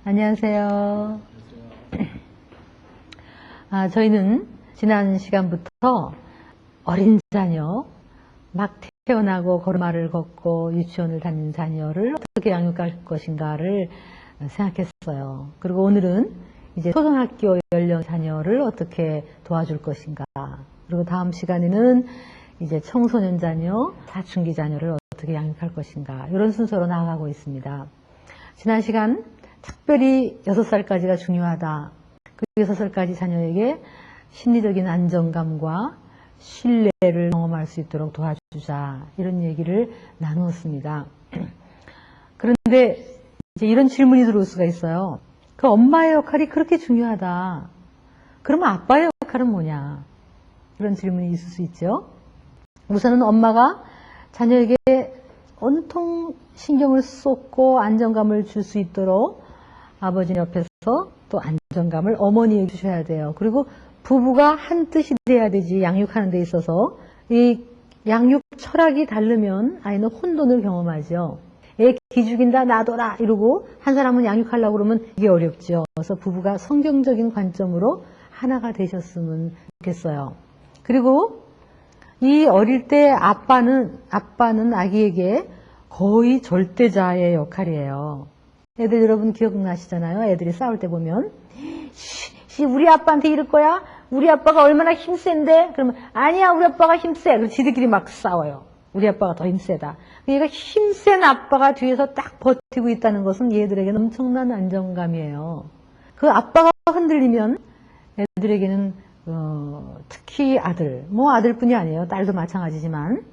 안녕하세요. 저희는 지난 시간부터 어린 자녀, 막 태어나고 걸음마를 걷고 유치원을 다니는 자녀를 어떻게 양육할 것인가를 생각했어요. 그리고 오늘은 이제 초등학교 연령 자녀를 어떻게 도와줄 것인가. 그리고 다음 시간에는 이제 청소년 자녀, 사춘기 자녀를 어떻게 양육할 것인가. 이런 순서로 나아가고 있습니다. 지난 시간 특별히 6살까지가 중요하다. 그 6살까지 자녀에게 심리적인 안정감과 신뢰를 경험할 수 있도록 도와주자. 이런 얘기를 나누었습니다. 그런데 이제 이런 질문이 들어올 수가 있어요. 그 엄마의 역할이 그렇게 중요하다. 그러면 아빠의 역할은 뭐냐? 이런 질문이 있을 수 있죠. 우선은 엄마가 자녀에게 온통 신경을 쏟고 안정감을 줄 수 있도록 아버지 옆에서 또 안정감을 어머니에게 주셔야 돼요. 그리고 부부가 한 뜻이 돼야 되지. 양육하는 데 있어서 이 양육 철학이 다르면 아이는 혼돈을 경험하죠. 애 기죽인다 놔둬라 이러고 한 사람은 양육하려고 그러면 이게 어렵죠. 그래서 부부가 성경적인 관점으로 하나가 되셨으면 좋겠어요. 그리고 이 어릴 때 아빠는 아기에게 거의 절대자의 역할이에요. 애들 여러분 기억나시잖아요. 애들이 싸울 때 보면 우리 아빠한테 이럴 거야? 우리 아빠가 얼마나 힘센데? 그러면 아니야 우리 아빠가 힘세. 그래서 지들끼리 막 싸워요. 우리 아빠가 더 힘세다. 얘가 힘센 아빠가 뒤에서 딱 버티고 있다는 것은 얘들에게는 엄청난 안정감이에요. 그 아빠가 흔들리면 애들에게는 특히 아들뿐이 아니에요. 딸도 마찬가지지만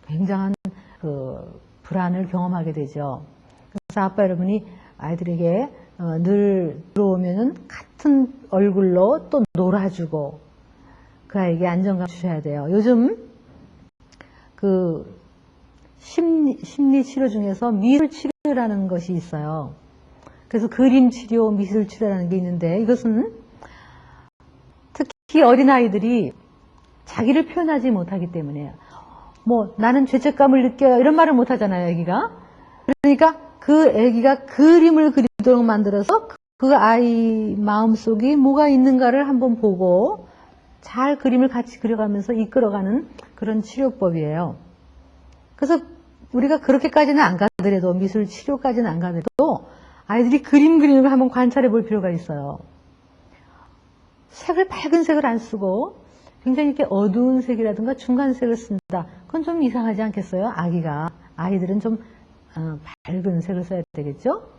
굉장한 불안을 경험하게 되죠. 그래서 아빠 여러분이 아이들에게 늘 들어오면은 같은 얼굴로 또 놀아주고 그 아이에게 안정감 주셔야 돼요. 요즘 그 심리 치료 중에서 미술 치료라는 것이 있어요. 그래서 그림 치료, 미술 치료라는 게 있는데 이것은 특히 어린아이들이 자기를 표현하지 못하기 때문에 나는 죄책감을 느껴요 이런 말을 못하잖아요. 애기가. 그러니까 그 애기가 그림을 그리도록 만들어서 그 아이 마음속에 뭐가 있는가를 한번 보고 잘 그림을 같이 그려가면서 이끌어가는 그런 치료법이에요. 그래서 우리가 그렇게까지는 안 가더라도 미술 치료까지는 안 가더라도 아이들이 그림 그리는 걸 한번 관찰해 볼 필요가 있어요. 색을 밝은 색을 안 쓰고 굉장히 이렇게 어두운 색이라든가 중간색을 쓴다. 그건 좀 이상하지 않겠어요? 아이들은 좀 밝은 색을 써야 되겠죠?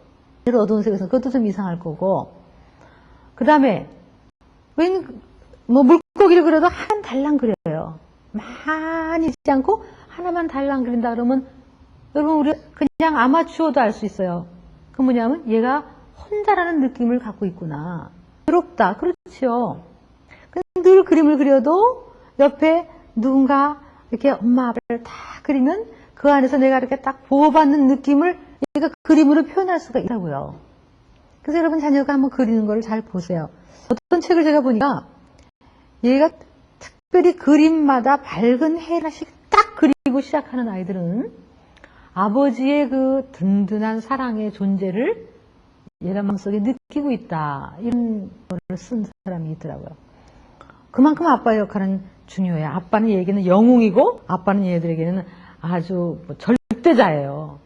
어두운 색을 써서 그것도 좀 이상할 거고. 그 다음에 물고기를 그려도 한 달랑 그려요. 많이 있지 않고 하나만 달랑 그린다 그러면 여러분 우리 그냥 아마추어도 알 수 있어요. 그 뭐냐면 얘가 혼자라는 느낌을 갖고 있구나. 외롭다. 그렇죠. 늘 그림을 그려도 옆에 누군가 이렇게 엄마 아빠를 다 그리면 그 안에서 내가 이렇게 딱 보호받는 느낌을 얘가 그림으로 표현할 수가 있다고요. 그래서 여러분 자녀가 한번 그리는 걸 잘 보세요. 어떤 책을 제가 보니까 얘가 특별히 그림마다 밝은 해라씩 딱 그리고 시작하는 아이들은 아버지의 그 든든한 사랑의 존재를 얘가 마음속에 느끼고 있다. 이런 거를 쓴 사람이 있더라고요. 그만큼 아빠의 역할은 중요해요. 아빠는 얘에게는 영웅이고 아빠는 얘들에게는 아주 절대자예요.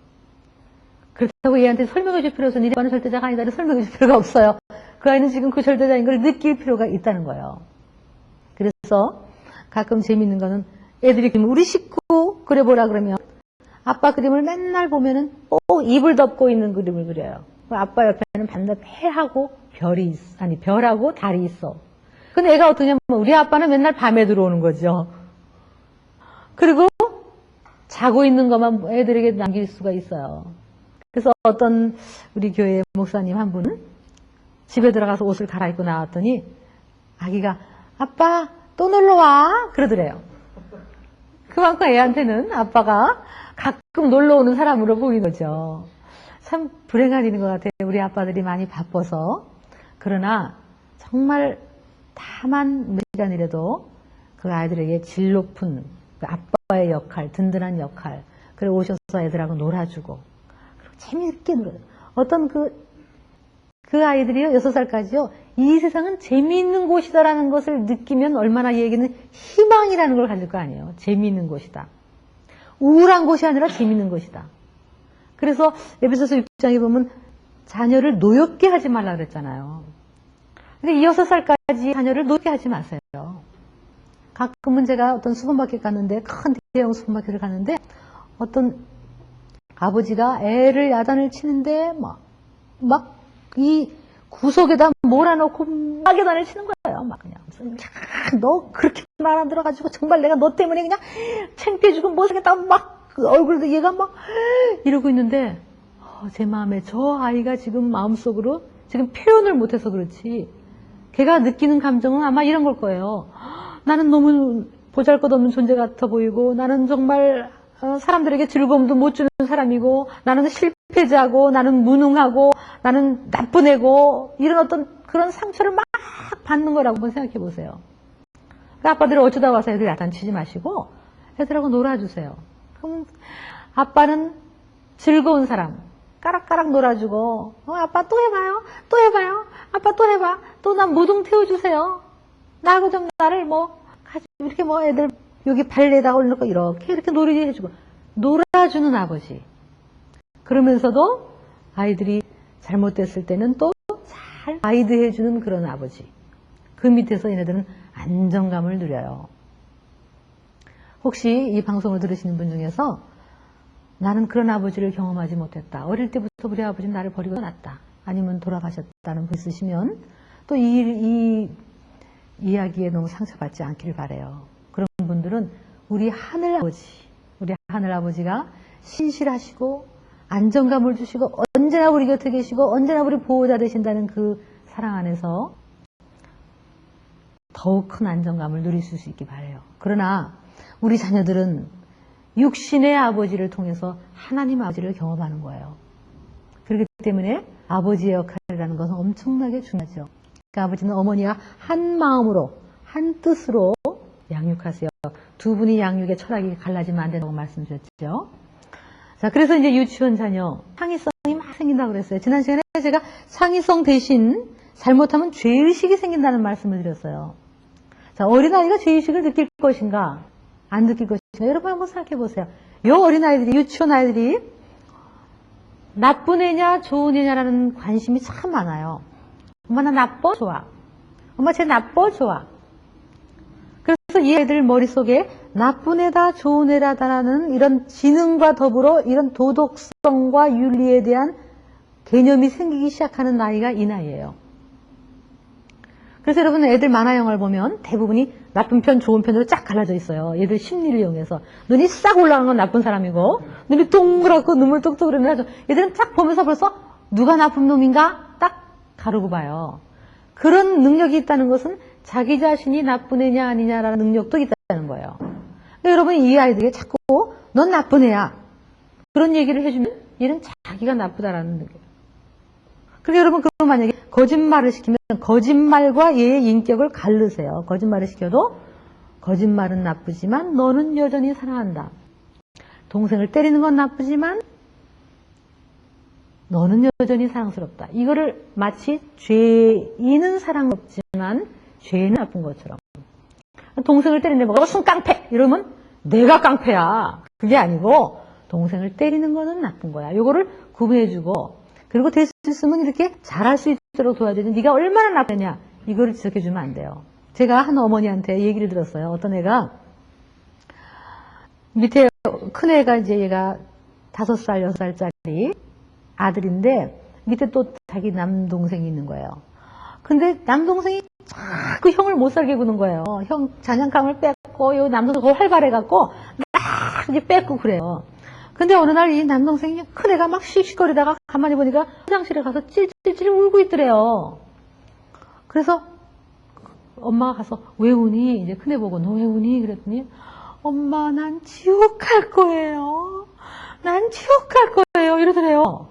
그렇다고 얘한테 설명해 줄 필요 없어요. 니네 아빠는 절대자가 아니다. 설명해 줄 필요가 없어요. 그 아이는 지금 그 절대자인 걸 느낄 필요가 있다는 거예요. 그래서 가끔 재밌는 거는 애들이 우리 식구 그려보라 그러면 아빠 그림을 맨날 보면은 꼭 입을 덮고 있는 그림을 그려요. 아빠 옆에는 반드시 해하고 별하고 달이 있어. 근데 애가 어떠냐면 우리 아빠는 맨날 밤에 들어오는 거죠. 그리고 자고 있는 것만 애들에게 남길 수가 있어요. 그래서 어떤 우리 교회 목사님 한 분은 집에 들어가서 옷을 갈아입고 나왔더니 아기가 아빠 또 놀러와 그러더래요. 그만큼 애한테는 아빠가 가끔 놀러오는 사람으로 보이는 거죠. 참 불행한 일인 것 같아요. 우리 아빠들이 많이 바빠서. 그러나 정말 다만 몇 시간이라도 그 아이들에게 질 높은 그 아빠의 역할, 든든한 역할, 그리고 오셔서 애들하고 놀아주고 그리고 재미있게 놀아요. 어떤 그 아이들이요, 6살까지요, 이 세상은 재미있는 곳이다라는 것을 느끼면 얼마나 이 얘기는 희망이라는 걸 가질 거 아니에요. 재미있는 곳이다. 우울한 곳이 아니라 재미있는 곳이다. 그래서 에베소서 6장에 보면 자녀를 노엽게 하지 말라 그랬잖아요. 근데 이 6살까지 자녀를 노엽게 하지 마세요. 가끔은 제가 어떤 슈퍼마켓 갔는데, 큰 대형 슈퍼마켓을 갔는데, 어떤 아버지가 애를 야단을 치는데, 이 구석에다 몰아넣고 막 야단을 치는 거예요. 막 그냥. 너 그렇게 말 안 들어가지고 정말 내가 너 때문에 그냥 창피해 주고 못 살겠다. 막 그 얼굴도 얘가 막 이러고 있는데, 제 마음에 저 아이가 지금 마음속으로 지금 표현을 못해서 그렇지, 걔가 느끼는 감정은 아마 이런 걸 거예요. 나는 너무 보잘것없는 존재 같아 보이고, 나는 정말 사람들에게 즐거움도 못 주는 사람이고, 나는 실패자고, 나는 무능하고, 나는 나쁜 애고, 이런 어떤 그런 상처를 막 받는 거라고 한번 생각해 보세요. 그러니까 아빠들이 어쩌다 와서 애들 야단치지 마시고 애들하고 놀아주세요. 그럼 아빠는 즐거운 사람, 까락까락 놀아주고, 아빠 또 해봐요, 또 해봐요, 아빠 또 해봐, 또 난 무등 태워주세요, 나하고 좀 나를 이렇게 애들 여기 발에다가 올려놓고 이렇게 놀이해 주고, 놀아주는 아버지. 그러면서도 아이들이 잘못됐을 때는 또 잘 가이드해 주는 그런 아버지. 그 밑에서 얘네들은 안정감을 누려요. 혹시 이 방송을 들으시는 분 중에서 나는 그런 아버지를 경험하지 못했다, 어릴 때부터 우리 아버지는 나를 버리고 떠났다, 아니면 돌아가셨다는 분 있으시면 또 이 이야기에 너무 상처받지 않기를 바라요. 그런 분들은 우리 하늘 아버지가 신실하시고 안정감을 주시고 언제나 우리 곁에 계시고 언제나 우리 보호자 되신다는 그 사랑 안에서 더욱 큰 안정감을 누릴 수 있기 바라요. 그러나 우리 자녀들은 육신의 아버지를 통해서 하나님 아버지를 경험하는 거예요. 그렇기 때문에 아버지의 역할이라는 것은 엄청나게 중요하죠. 그러니까 아버지는 어머니와 한 마음으로 한 뜻으로 양육하세요. 두 분이 양육의 철학이 갈라지면 안 된다고 말씀드렸죠. 자, 그래서 이제 유치원 자녀 창의성이 막 생긴다고 그랬어요. 지난 시간에 제가 창의성 대신 잘못하면 죄의식이 생긴다는 말씀을 드렸어요. 자, 어린아이가 죄의식을 느낄 것인가 안 느낄 것인가, 여러분 한번 생각해 보세요. 이 어린아이들이, 유치원 아이들이 나쁜 애냐 좋은 애냐라는 관심이 참 많아요. 엄마 나 나빠? 좋아. 엄마 쟤 나빠? 좋아. 그래서 이 애들 머릿속에 나쁜 애다 좋은 애다라는 이런 지능과 더불어 이런 도덕성과 윤리에 대한 개념이 생기기 시작하는 나이가 이 나이예요. 그래서 여러분 애들 만화 영화를 보면 대부분이 나쁜 편 좋은 편으로 쫙 갈라져 있어요. 얘들 심리를 이용해서. 눈이 싹 올라가는 건 나쁜 사람이고, 눈이 동그랗고 눈물 뚝뚝 흐르는 애들, 얘들은 쫙 보면서 벌써 누가 나쁜 놈인가 딱 가르고 봐요. 그런 능력이 있다는 것은 자기 자신이 나쁜 애냐 아니냐라는 능력도 있다는 거예요. 그러니까 여러분 이 아이들에게 자꾸 넌 나쁜 애야 그런 얘기를 해주면 얘는 자기가 나쁘다라는 느낌. 그러니까 여러분 그럼 만약에 거짓말을 시키면 거짓말과 얘의 인격을 가르세요. 거짓말을 시켜도 거짓말은 나쁘지만 너는 여전히 사랑한다. 동생을 때리는 건 나쁘지만 너는 여전히 사랑스럽다. 이거를 마치 죄인은 사랑스럽지만 죄는 나쁜 것처럼. 동생을 때리는 거 무슨 깡패! 이러면 내가 깡패야. 그게 아니고 동생을 때리는 거는 나쁜 거야. 이거를 구분해주고, 그리고 될 수 있으면 이렇게 잘할 수 있도록 도와주지. 네가 얼마나 나쁘냐 이거를 지적해주면 안 돼요. 제가 한 어머니한테 얘기를 들었어요. 어떤 애가 밑에 큰 애가 이제 얘가 5살, 6살짜리 아들인데 밑에 또 자기 남동생이 있는 거예요. 근데 남동생이 자꾸 형을 못 살게 구는 거예요. 형 장난감을 뺏고, 요 남동생 더 활발해갖고 막 이제 뺏고 그래요. 근데 어느 날 이 남동생이 큰 애가 막 씩씩거리다가 가만히 보니까 화장실에 가서 찔찔찔 울고 있더래요. 그래서 엄마가 가서 왜 우니? 이제 큰애 보고 너 왜 우니? 그랬더니 엄마 난 지옥 갈 거예요. 난 지옥 갈 거예요. 이러더래요.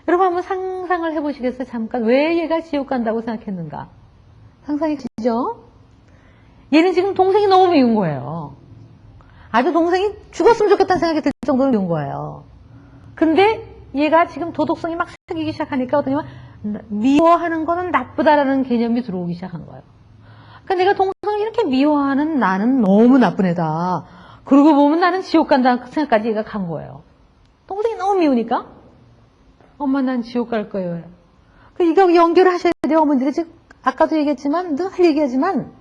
여러분 한번 상상을 해보시겠어요? 잠깐 왜 얘가 지옥 간다고 생각했는가? 상상이 되시죠? 얘는 지금 동생이 너무 미운 거예요. 아주 동생이 죽었으면 좋겠다는 생각이 들 정도로 미운 거예요. 근데 얘가 지금 도덕성이 막 생기기 시작하니까 어떠냐면 미워하는 거는 나쁘다라는 개념이 들어오기 시작한 거예요. 그러니까 내가 동생을 이렇게 미워하는 나는 너무 나쁜 애다. 그러고 보면 나는 지옥 간다는 생각까지 얘가 간 거예요. 동생이 너무 미우니까 엄마 난 지옥 갈 거예요. 이거 연결하셔야 돼요. 어머니들이 지금 아까도 얘기했지만 늘 얘기하지만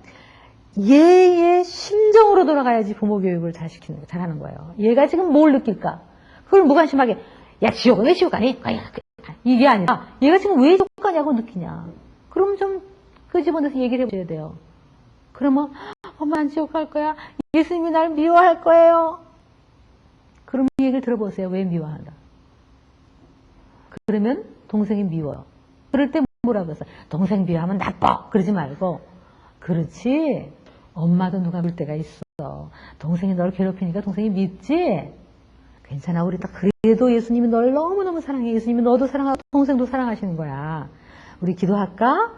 얘의 심정으로 돌아가야지 부모 교육을 잘 시키는 거, 잘 하는 거예요. 얘가 지금 뭘 느낄까? 그걸 무관심하게 야 지옥은 왜 지옥 가니? 이게 아니라 얘가 지금 왜 지옥 가냐고 느끼냐. 그럼 좀 끄집어내서 얘기를 해줘야 돼요. 그러면 엄마 난 지옥 갈 거야. 예수님이 날 미워할 거예요. 그럼 이 얘기를 들어보세요. 왜 미워한다? 그러면 동생이 미워요. 그럴 때 뭐라고 했어요? 동생 미워하면 나빠. 그러지 말고 그렇지. 엄마도 누가 볼 때가 있어. 동생이 널 괴롭히니까 동생이 밉지? 괜찮아. 우리 다 그래도 예수님이 널 너무너무 사랑해. 예수님이 너도 사랑하고 동생도 사랑하시는 거야. 우리 기도할까?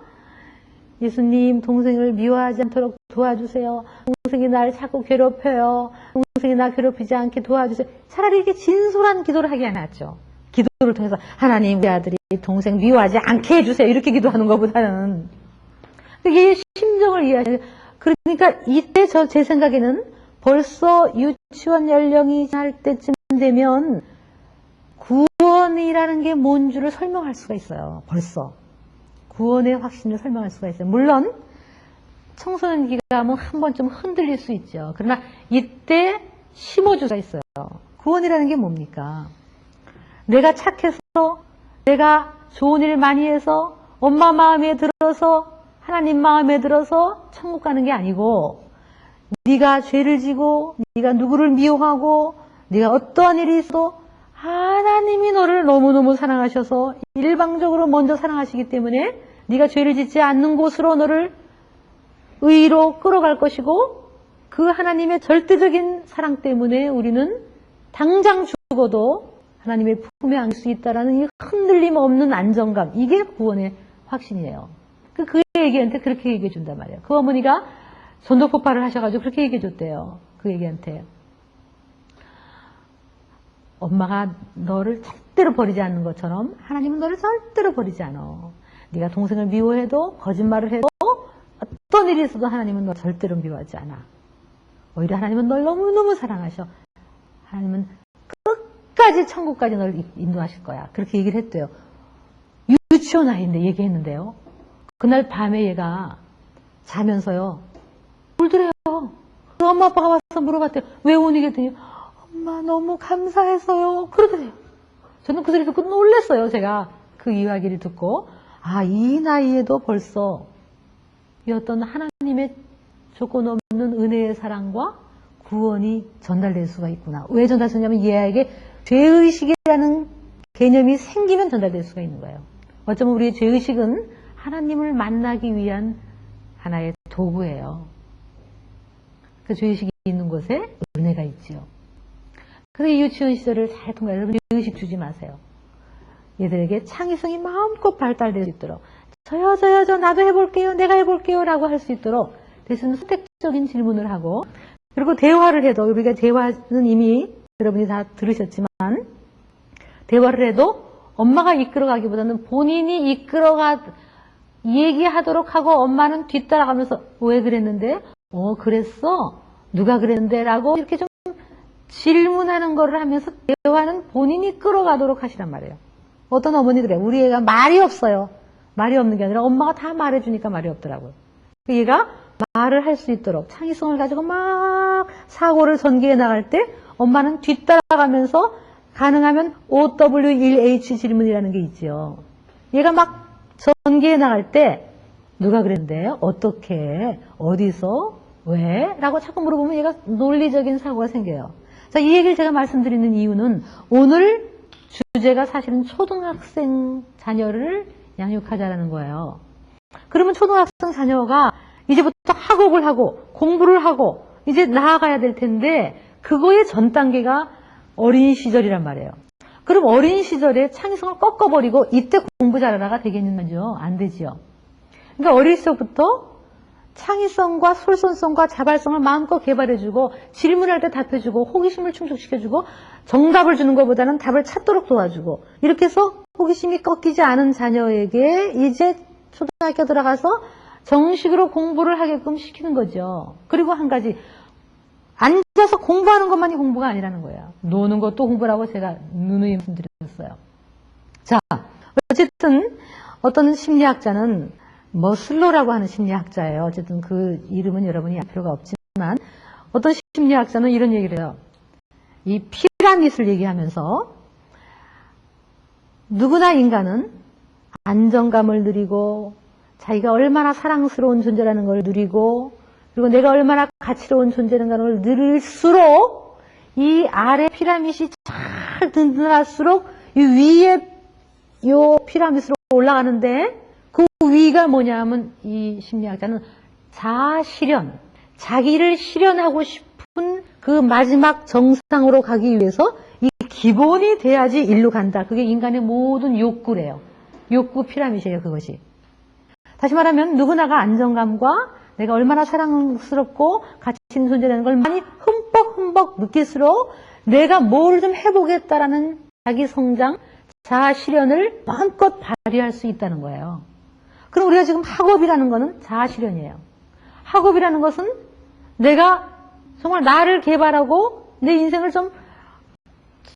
예수님 동생을 미워하지 않도록 도와주세요. 동생이 날 자꾸 괴롭혀요. 동생이 나 괴롭히지 않게 도와주세요. 차라리 이렇게 진솔한 기도를 하게 해놨죠. 기도를 통해서 하나님 우리 아들이 동생 미워하지 않게 해주세요. 이렇게 기도하는 것보다는 얘의 심정을 이해하셔야 돼요. 그러니까 이때 제 생각에는 벌써 유치원 연령이 할 때쯤 되면 구원이라는 게 뭔 줄을 설명할 수가 있어요. 벌써 구원의 확신을 설명할 수가 있어요. 물론 청소년기가 하면 한 번쯤 흔들릴 수 있죠. 그러나 이때 심어줄 수가 있어요. 구원이라는 게 뭡니까? 내가 착해서 내가 좋은 일 많이 해서 엄마 마음에 들어서 하나님 마음에 들어서 천국 가는 게 아니고 네가 죄를 지고 네가 누구를 미워하고 네가 어떠한 일이 있어도 하나님이 너를 너무너무 사랑하셔서 일방적으로 먼저 사랑하시기 때문에 네가 죄를 짓지 않는 곳으로 너를 의로 끌어갈 것이고 그 하나님의 절대적인 사랑 때문에 우리는 당장 죽어도 하나님의 품에 안길 수 있다는 이 흔들림 없는 안정감, 이게 구원의 확신이에요. 그 애기한테 그렇게 얘기해 준단 말이에요. 그 어머니가 전도 폭발을 하셔가지고 그렇게 얘기해 줬대요. 그 애기한테. 엄마가 너를 절대로 버리지 않는 것처럼 하나님은 너를 절대로 버리지 않아. 네가 동생을 미워해도 거짓말을 해도 어떤 일이 있어도 하나님은 너 절대로 미워하지 않아. 오히려 하나님은 널 너무너무 사랑하셔. 하나님은 끝까지 천국까지 널 인도하실 거야. 그렇게 얘기를 했대요. 유치원 아이인데 얘기했는데요. 그날 밤에 얘가 자면서요. 울더래요. 엄마 아빠가 와서 물어봤대요. 왜 우니? 그랬더니 엄마 너무 감사해서요. 그러더래요. 저는 그 소리 듣고 놀랐어요. 제가 그 이야기를 듣고 이 나이에도 벌써 이 어떤 하나님의 조건 없는 은혜의 사랑과 구원이 전달될 수가 있구나. 왜 전달되냐면 얘에게 죄의식이라는 개념이 생기면 전달될 수가 있는 거예요. 어쩌면 우리의 죄의식은 하나님을 만나기 위한 하나의 도구예요. 그 죄의식이 있는 곳에 은혜가 있지요. 그래서 유치원 시절을 잘 통과해서 여러분 죄의식 주지 마세요. 얘들에게 창의성이 마음껏 발달될 수 있도록 저요 나도 해볼게요. 내가 해볼게요. 라고 할 수 있도록 대신 선택적인 질문을 하고 그리고 대화를 해도 우리가 대화는 이미 여러분이 다 들으셨지만 대화를 해도 엄마가 이끌어가기보다는 본인이 얘기하도록 하고 엄마는 뒤따라가면서 왜 그랬는데? 그랬어? 누가 그랬는데? 라고 이렇게 좀 질문하는 거를 하면서 대화는 본인이 끌어가도록 하시란 말이에요. 어떤 어머니 그래요. 우리 애가 말이 없어요. 말이 없는 게 아니라 엄마가 다 말해주니까 말이 없더라고요. 얘가 말을 할 수 있도록 창의성을 가지고 막 사고를 전개해 나갈 때 엄마는 뒤따라가면서 가능하면 OW1H 질문이라는 게 있죠. 얘가 막 전개해 나갈 때 누가 그랬는데? 어떻게? 어디서? 왜? 라고 자꾸 물어보면 얘가 논리적인 사고가 생겨요. 자, 이 얘기를 제가 말씀드리는 이유는 오늘 주제가 사실은 초등학생 자녀를 양육하자라는 거예요. 그러면 초등학생 자녀가 이제부터 학업을 하고 공부를 하고 이제 나아가야 될 텐데 그거의 전 단계가 어린 시절이란 말이에요. 그럼 어린 시절에 창의성을 꺾어버리고 이때 공부 잘하다가 되겠는 거죠? 안 되지요. 그러니까 어릴 적부터 창의성과 솔선성과 자발성을 마음껏 개발해주고 질문할 때 답해주고 호기심을 충족시켜주고 정답을 주는 것보다는 답을 찾도록 도와주고 이렇게 해서 호기심이 꺾이지 않은 자녀에게 이제 초등학교 들어가서 정식으로 공부를 하게끔 시키는 거죠. 그리고 한 가지 앉아서 공부하는 것만이 공부가 아니라는 거예요. 노는 것도 공부라고 제가 누누이 말씀드렸어요. 자, 어쨌든 어떤 심리학자는 머슬로라고 하는 심리학자예요. 어쨌든 그 이름은 여러분이 알 필요가 없지만 어떤 심리학자는 이런 얘기를 해요. 이 피라밋을 얘기하면서 누구나 인간은 안정감을 누리고 자기가 얼마나 사랑스러운 존재라는 걸 누리고 그리고 내가 얼마나 가치로운 존재라는 걸 누릴수록 이 아래 피라밋이 잘 든든할수록 이 위에 요 피라밋으로 올라가는데 그 위가 뭐냐 하면 이 심리학자는 자아실현, 자기를 실현하고 싶은 그 마지막 정상으로 가기 위해서 이 기본이 돼야지 일로 간다. 그게 인간의 모든 욕구래요. 욕구 피라밋이에요, 그것이. 다시 말하면 누구나가 안정감과 내가 얼마나 사랑스럽고 가치 있는 존재라는 걸 많이 흠뻑 느낄수록 내가 뭘 좀 해보겠다라는 자기 성장, 자아 실현을 마음껏 발휘할 수 있다는 거예요. 그럼 우리가 지금 학업이라는 것은 자아 실현이에요. 학업이라는 것은 내가 정말 나를 개발하고 내 인생을 좀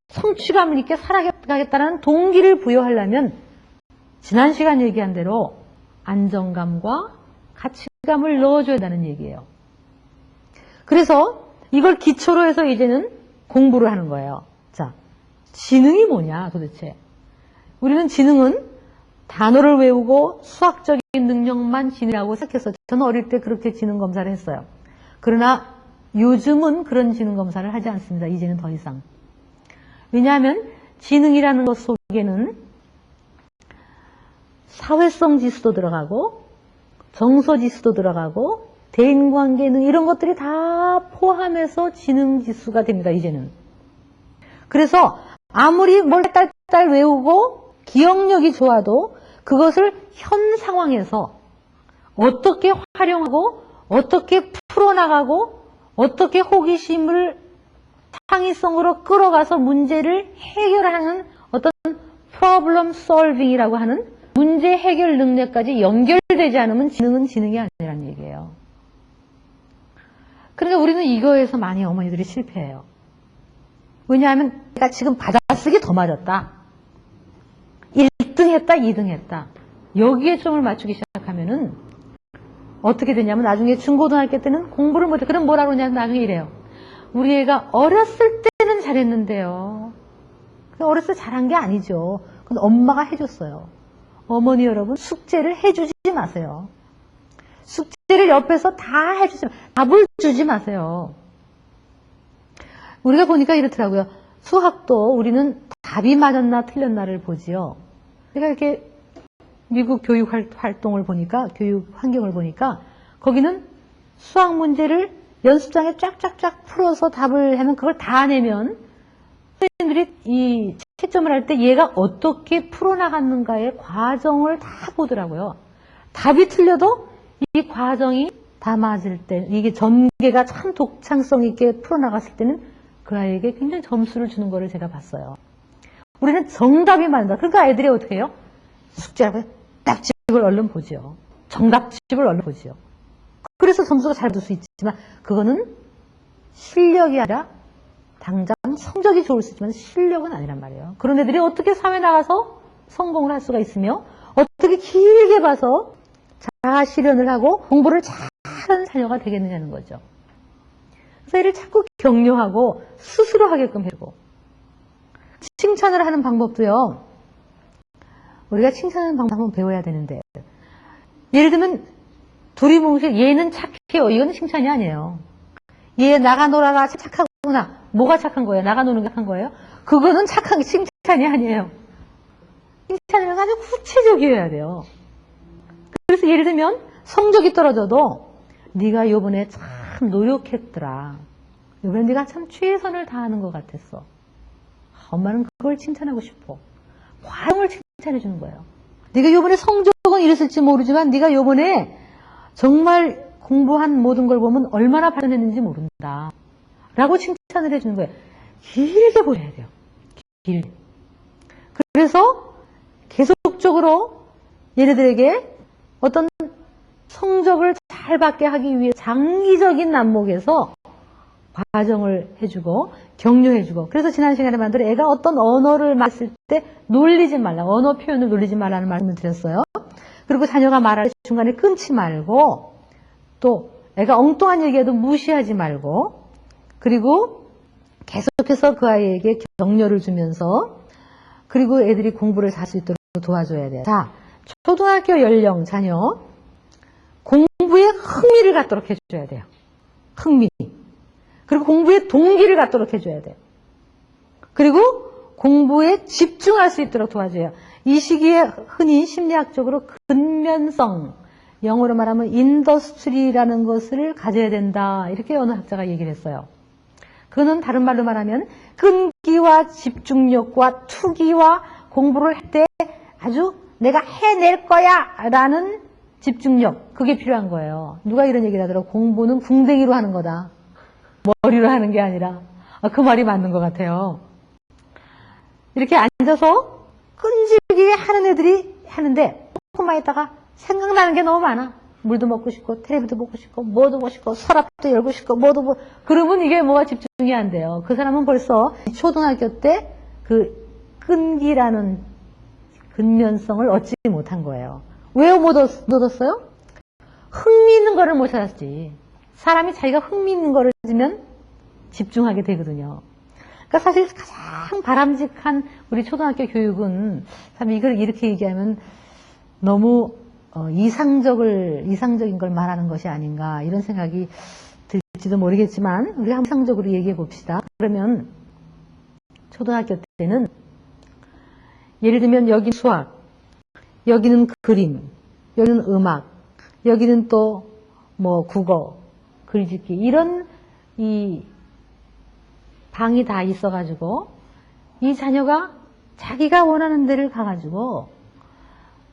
성취감 있게 살아가겠다는 동기를 부여하려면 지난 시간 얘기한 대로 안정감과 가치감을 넣어줘야 한다는 얘기예요. 그래서 이걸 기초로 해서 이제는 공부를 하는 거예요. 자, 지능이 뭐냐 도대체. 우리는 지능은 단어를 외우고 수학적인 능력만 지능이라고 생각해서 저는 어릴 때 그렇게 지능 검사를 했어요. 그러나 요즘은 그런 지능 검사를 하지 않습니다. 이제는 더 이상. 왜냐하면 지능이라는 것 속에는 사회성 지수도 들어가고 정서 지수도 들어가고 대인관계 능 이런 것들이 다 포함해서 지능 지수가 됩니다. 이제는. 그래서 아무리 뭘 딸딸 외우고 기억력이 좋아도 그것을 현 상황에서 어떻게 활용하고 어떻게 풀어나가고 어떻게 호기심을 창의성으로 끌어가서 문제를 해결하는 어떤 problem solving이라고 하는 문제 해결 능력까지 연결되지 않으면 지능은 지능이 아니라는 얘기예요. 그러니까 우리는 이거에서 많이 어머니들이 실패해요. 왜냐하면 내가 지금 받아쓰기 더 맞았다. 1등 했다, 2등 했다. 여기에 점을 맞추기 시작하면은 어떻게 되냐면 나중에 중고등학교 때는 공부를 못해. 그럼 뭐라 그러냐면 나중에 이래요. 우리 애가 어렸을 때는 잘했는데요. 어렸을 때 잘한 게 아니죠. 그건 엄마가 해줬어요. 어머니 여러분, 숙제를 해주지 마세요. 숙제를 옆에서 다 해주지 마세요. 답을 주지 마세요. 우리가 보니까 이렇더라고요. 수학도 우리는 답이 맞았나 틀렸나를 보지요. 제가 이렇게 미국 교육 활동을 보니까, 교육 환경을 보니까 거기는 수학 문제를 연습장에 쫙쫙쫙 풀어서 답을 하면 그걸 다 내면 선생님들이 이 채점을 할 때 얘가 어떻게 풀어나갔는가의 과정을 다 보더라고요. 답이 틀려도 이 과정이 다 맞을 때, 이게 전개가 참 독창성 있게 풀어나갔을 때는 그 아이에게 굉장히 점수를 주는 거를 제가 봤어요. 우리는 정답이 맞는다. 그러니까 애들이 어떻게 해요? 숙제하고 답집을 얼른 보지요. 정답집을 얼른 보지요. 그래서 점수가 잘 받을 수 있지만 그거는 실력이 아니라 당장 성적이 좋을 수 있지만 실력은 아니란 말이에요. 그런 애들이 어떻게 사회에 나가서 성공을 할 수가 있으며 어떻게 길게 봐서 자아 실현을 하고 공부를 잘하는 자녀가 되겠느냐는 거죠. 그래서 애를 자꾸 격려하고 스스로 하게끔 해주고 칭찬을 하는 방법도요. 우리가 칭찬하는 방법 한번 배워야 되는데 예를 들면 둘이 뭉쳐 얘는 착해요. 이거는 칭찬이 아니에요. 얘 나가 놀아라 착하구나. 뭐가 착한 거예요? 나가 노는 게 착한 거예요? 그거는 착한 게 칭찬이 아니에요. 칭찬은 아주 구체적이어야 돼요. 그래서 예를 들면 성적이 떨어져도 네가 요번에 참 노력했더라. 요번에 네가 참 최선을 다하는 것 같았어. 엄마는 그걸 칭찬하고 싶어. 과정을 칭찬해 주는 거예요. 네가 요번에 성적은 이랬을지 모르지만 네가 요번에 정말 공부한 모든 걸 보면 얼마나 발전했는지 모른다. 라고 칭찬을 해주는 거예요. 길게 보셔야 돼요. 길게. 그래서 계속적으로 얘네들에게 어떤 성적을 잘 받게 하기 위해 장기적인 난목에서 과정을 해주고 격려해주고, 그래서 지난 시간에 만들어 애가 어떤 언어를 말했을 때 놀리지 말라, 언어 표현을 놀리지 말라는 말씀을 드렸어요. 그리고 자녀가 말할 때 중간에 끊지 말고, 또 애가 엉뚱한 얘기해도 무시하지 말고, 그리고 계속해서 그 아이에게 격려를 주면서, 그리고 애들이 공부를 잘 수 있도록 도와줘야 돼요. 자, 초등학교 연령 자녀 공부에 흥미를 갖도록 해줘야 돼요. 흥미. 그리고 공부에 동기를 갖도록 해줘야 돼요. 그리고 공부에 집중할 수 있도록 도와줘요. 이 시기에 흔히 심리학적으로 근면성, 영어로 말하면 인더스트리라는 것을 가져야 된다. 이렇게 어느 학자가 얘기를 했어요. 그거는 다른 말로 말하면 끈기와 집중력과 투기와 공부를 할 때 아주 내가 해낼 거야 라는 집중력, 그게 필요한 거예요. 누가 이런 얘기를 하더라고. 공부는 궁뎅이로 하는 거다. 머리로 하는 게 아니라. 그 말이 맞는 것 같아요. 이렇게 앉아서 끈질기게 하는 애들이 하는데 조금만 있다가 생각나는 게 너무 많아. 물도 먹고 싶고 텔레비도 보고 싶고 뭐도 보고 싶고 서랍도 열고 싶고 뭐도 보고, 그러면 이게 뭐가 집중이 안 돼요. 그 사람은 벌써 초등학교 때 그 끈기라는 근면성을 얻지 못한 거예요. 왜 못 얻었어요? 흥미있는 거를 못 찾았지. 사람이 자기가 흥미있는 거를 찾으면 집중하게 되거든요. 그러니까 사실 가장 바람직한 우리 초등학교 교육은 참 이걸 이렇게 얘기하면 너무 이상적인 걸 말하는 것이 아닌가 이런 생각이 들지도 모르겠지만 우리 항상적으로 얘기해 봅시다. 그러면 초등학교 때는 예를 들면 여기 수학, 여기는 그림, 여기는 음악, 여기는 또 뭐 국어, 글짓기 이런 이 방이 다 있어가지고 이 자녀가 자기가 원하는 데를 가가지고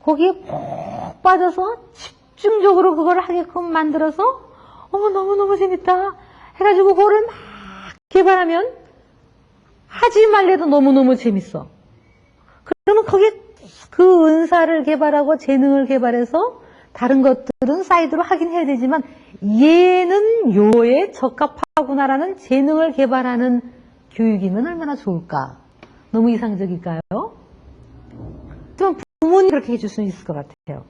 거기에 푹 빠져서 집중적으로 그걸 하게끔 만들어서 너무너무 재밌다 해가지고 그거를 막 개발하면 하지 말래도 너무너무 재밌어. 그러면 거기에 그 은사를 개발하고 재능을 개발해서 다른 것들은 사이드로 하긴 해야 되지만 얘는 요에 적합하구나라는 재능을 개발하는 교육이면 얼마나 좋을까. 너무 이상적일까요? 하지만 부모님이 그렇게 해줄 수는 있을 것 같아요.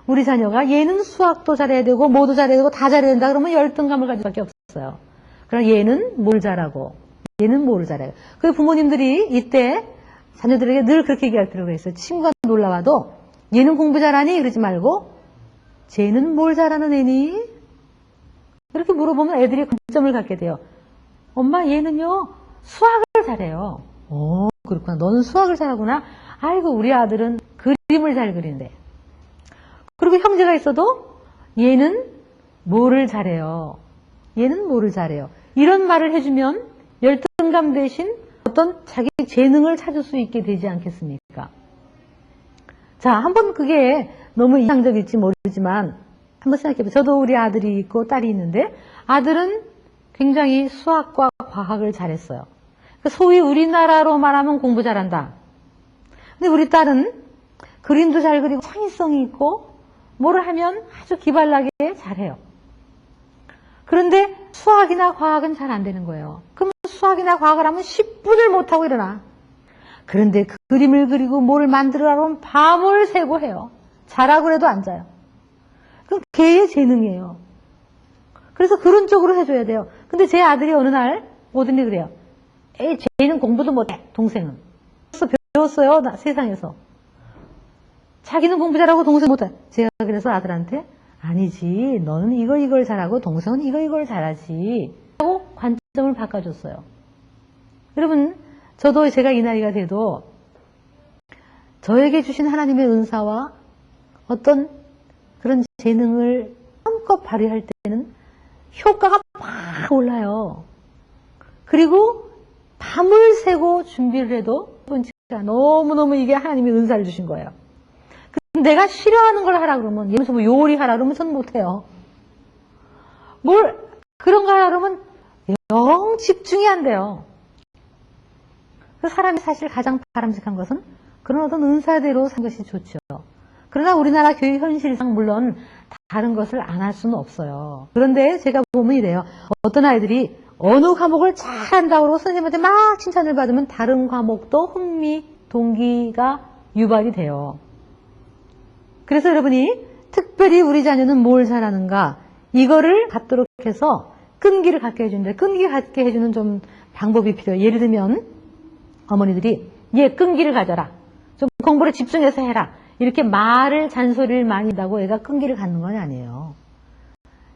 우리 자녀가 얘는 수학도 잘해야 되고 뭐도 잘해야 되고 다 잘해야 된다 그러면 열등감을 가질 수밖에 없어요. 그러나 얘는 뭘 잘하고 얘는 뭐를 잘해요. 그 부모님들이 이때 자녀들에게 늘 그렇게 얘기할 필요가 있어요. 친구가 놀러와도 얘는 공부 잘하니? 그러지 말고 쟤는 뭘 잘하는 애니? 이렇게 물어보면 애들이 관점을 갖게 돼요. 엄마 얘는요 수학을 잘해요. 그렇구나. 너는 수학을 잘하구나. 아이고 우리 아들은 그림을 잘 그린대. 그리고 형제가 있어도 얘는 뭐를 잘해요. 얘는 뭐를 잘해요. 이런 말을 해주면 열등감 대신 어떤 자기 재능을 찾을 수 있게 되지 않겠습니까? 자, 한번 그게 너무 이상적일지 모르지만 한번 생각해보세요. 저도 우리 아들이 있고 딸이 있는데 아들은 굉장히 수학과 과학을 잘했어요. 소위 우리나라로 말하면 공부 잘한다. 근데 우리 딸은 그림도 잘 그리고 창의성이 있고 뭐를 하면 아주 기발나게 잘해요. 그런데 수학이나 과학은 잘 안 되는 거예요. 그럼 수학이나 과학을 하면 10분을 못하고 일어나. 그런데 그 그림을 그리고 뭐를 만들으라고 하면 밤을 새고 해요. 자라고 해도 안 자요. 그럼 걔의 재능이에요. 그래서 그런 쪽으로 해줘야 돼요. 근데 제 아들이 어느 날 오더니 그래요. 쟤는 공부도 못해. 동생은. 배웠어요. 세상에서. 자기는 공부 잘하고 동생 못해. 제가 그래서 아들한테 아니지. 너는 이걸 잘하고 동생은 이걸 잘하지. 하고 관점을 바꿔줬어요. 여러분 저도 제가 이 나이가 돼도 저에게 주신 하나님의 은사와 어떤 그런 재능을 마음껏 발휘할 때는 효과가 막 올라요. 그리고 밤을 새고 준비를 해도 너무너무 이게 하나님이 은사를 주신 거예요. 내가 싫어하는 걸 하라 그러면, 예를 들어서 뭐 요리 하라 그러면 전 못해요. 그런가 그러면 영 집중이 안 돼요. 그 사람이 사실 가장 바람직한 것은 그런 어떤 은사대로 산 것이 좋죠. 그러나 우리나라 교육 현실상 물론 다른 것을 안 할 수는 없어요. 그런데 제가 보면 이래요. 어떤 아이들이 어느 과목을 잘한다고 선생님한테 막 칭찬을 받으면 다른 과목도 흥미, 동기가 유발이 돼요. 그래서 여러분이 특별히 우리 자녀는 뭘 잘하는가 이거를 갖도록 해서 끈기를 갖게 해주는데 끈기 갖게 해주는 좀 방법이 필요해요. 예를 들면 어머니들이 얘 끈기를 가져라. 좀 공부를 집중해서 해라. 이렇게 말을 잔소리를 많이 한다고 애가 끈기를 갖는 건 아니에요.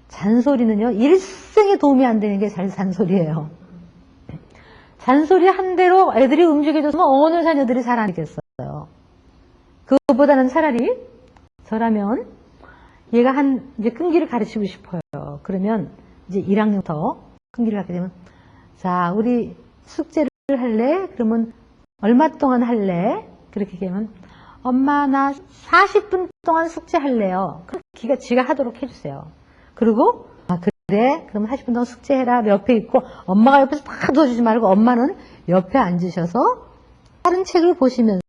잔소리는요. 일생에 도움이 안 되는 게 잔소리예요. 잔소리 한 대로 애들이 움직여줬으면 어느 자녀들이 잘 안 하겠어요. 그거보다는 차라리 저라면 얘가 이제 끈기를 가르치고 싶어요. 그러면 이제 1학년부터 끈기를 갖게 되면 자, 우리 숙제를 할래? 그러면 얼마 동안 할래? 그렇게 얘기하면 엄마 나 40분 동안 숙제할래요. 그럼 지가 하도록 해주세요. 그리고 그래? 그럼 40분 동안 숙제해라. 옆에 있고 엄마가 옆에서 다 도와주지 말고 엄마는 옆에 앉으셔서 다른 책을 보시면서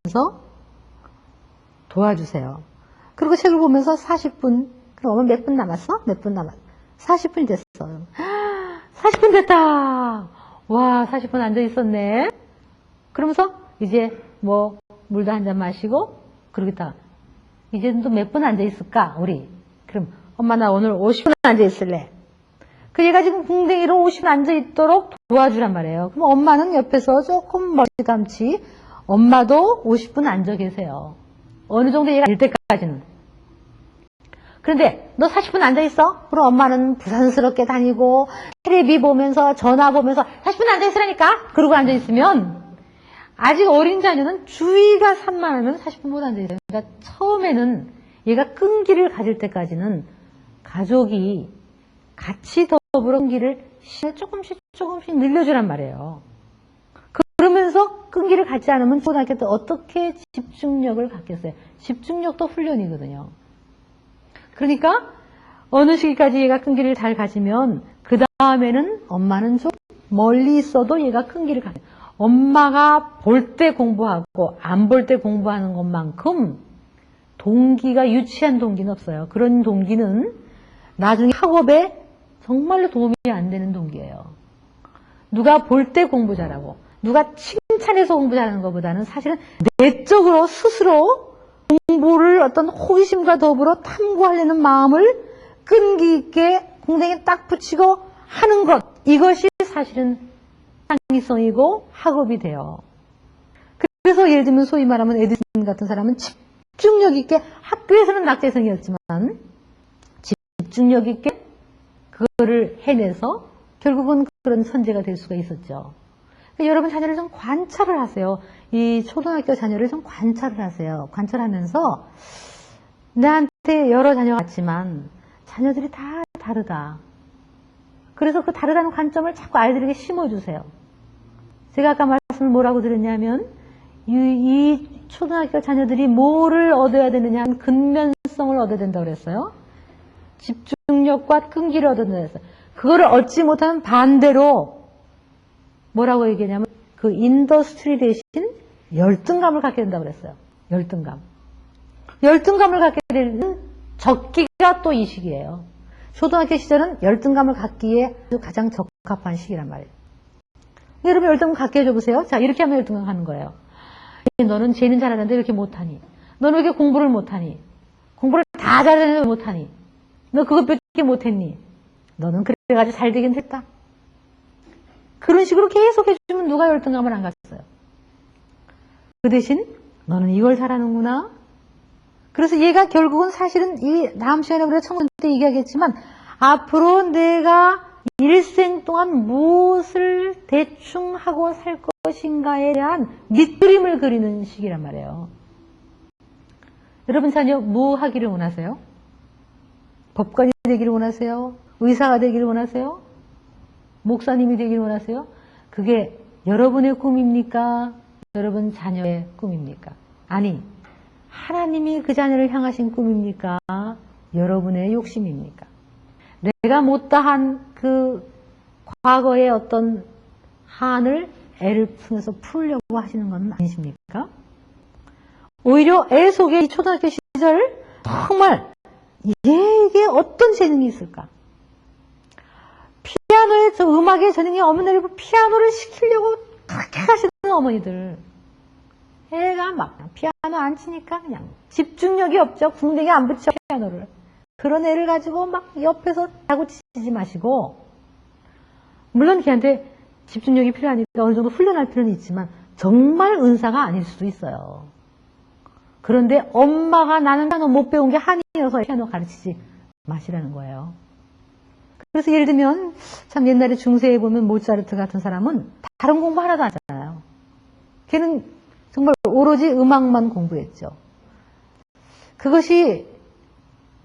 도와주세요. 그리고 책을 보면서 40분 그럼 엄마 몇 분 남았어? 몇 분 남았어? 40분이 됐어요. 40분 됐다. 와 40분 앉아 있었네. 그러면서 이제 뭐 물도 한 잔 마시고 그러고 있다가 이제 또 몇 분 앉아 있을까 우리? 그럼 엄마 나 오늘 50분 앉아 있을래. 그 얘가 지금 궁뎅이로 50분 앉아 있도록 도와주란 말이에요. 그럼 엄마는 옆에서 조금 멀찌감치 엄마도 50분 앉아 계세요. 어느 정도 얘가 될 때까지는. 그런데 너 40분 앉아 있어? 그럼 엄마는 부산스럽게 다니고 텔레비 보면서 전화 보면서 40분 앉아 있으라니까. 그러고 앉아 있으면 아직 어린 자녀는 주의가 산만하면 40분 못 앉아 있어요. 그러니까 처음에는 얘가 끈기를 가질 때까지는 가족이 같이 더불어 끈기를 조금씩 늘려주란 말이에요. 그러면서 끈기를 갖지 않으면 초등학교 때 어떻게 집중력을 갖겠어요? 집중력도 훈련이거든요. 그러니까 어느 시기까지 얘가 끈기를 잘 가지면 그 다음에는 엄마는 좀 멀리 있어도 얘가 끈기를 가져요. 엄마가 볼 때 공부하고 안 볼 때 공부하는 것만큼 동기가 유치한 동기는 없어요. 그런 동기는 나중에 학업에 정말로 도움이 안 되는 동기예요. 누가 볼 때 공부 잘하고 누가 칭찬해서 공부 잘하는 것보다는 사실은 내적으로 스스로 공부를 어떤 호기심과 더불어 탐구하려는 마음을 끈기 있게 공댕이에 딱 붙이고 하는 것, 이것이 사실은 창의성이고 학업이 돼요. 그래서 예를 들면 소위 말하면 에디슨 같은 사람은 집중력 있게 학교에서는 낙제생이었지만 집중력 있게 그거를 해내서 결국은 그런 선재가 될 수가 있었죠. 그러니까 여러분 자녀를 좀 관찰을 하세요. 이 초등학교 자녀를 좀 관찰을 하세요. 관찰하면서 나한테 여러 자녀가 있지만 자녀들이 다 다르다. 그래서 그 다르다는 관점을 자꾸 아이들에게 심어주세요. 제가 아까 말씀을 뭐라고 드렸냐면 이 초등학교 자녀들이 뭐를 얻어야 되느냐 하면 근면성을 얻어야 된다고 그랬어요. 집중력과 끈기를 얻어야 된다고 그랬어요. 그거를 얻지 못하면 반대로 뭐라고 얘기하냐면 그 인더스트리 대신 열등감을 갖게 된다고 그랬어요. 열등감. 열등감을 갖게 되는 적기가 또 이 시기예요. 초등학교 시절은 열등감을 갖기에 가장 적합한 시기란 말이에요. 여러분 열등감 갖게 해줘보세요. 자, 이렇게 하면 열등감 하는 거예요. 너는 쟤는 잘하는데 왜 이렇게 못하니? 너는 왜 이렇게 공부를 못하니? 공부를 다 잘하는데 왜 못하니? 너 그것밖에 못했니? 너는 그래가지고 잘 되긴 했다. 그런 식으로 계속 해주면 누가 열등감을 안 갖겠어요? 그 대신 너는 이걸 잘하는구나. 그래서 얘가 결국은 사실은 이 다음 시간에 우리가 청소년 때 얘기하겠지만 앞으로 내가 일생 동안 무엇을 대충 하고 살 것인가에 대한 밑그림을 그리는 시기란 말이에요. 여러분 자녀 뭐 하기를 원하세요? 법관이 되기를 원하세요? 의사가 되기를 원하세요? 목사님이 되기를 원하세요? 그게 여러분의 꿈입니까? 여러분 자녀의 꿈입니까? 아니, 하나님이 그 자녀를 향하신 꿈입니까? 여러분의 욕심입니까? 내가 못다한 그 과거의 어떤 한을 애를 통해서 풀려고 하시는 건 아니십니까? 오히려 애 속에 이 초등학교 시절 정말 얘에게 어떤 재능이 있을까? 피아노에 저 음악에 재능이 없는 애를 피아노를 시키려고 그렇게 하시는 어머니들. 애가 막 피아노 안 치니까 그냥 집중력이 없죠. 궁뎅이 안 붙여 피아노를. 그런 애를 가지고 막 옆에서 자고 치지 마시고, 물론 걔한테 집중력이 필요하니까 어느 정도 훈련할 필요는 있지만 정말 은사가 아닐 수도 있어요. 그런데 엄마가 나는 피아노 못 배운 게 한이어서 피아노 가르치지 마시라는 거예요. 그래서 예를 들면 참 옛날에 중세에 보면 모차르트 같은 사람은 다른 공부 하나도 안 하잖아요. 걔는 정말 오로지 음악만 공부했죠. 그것이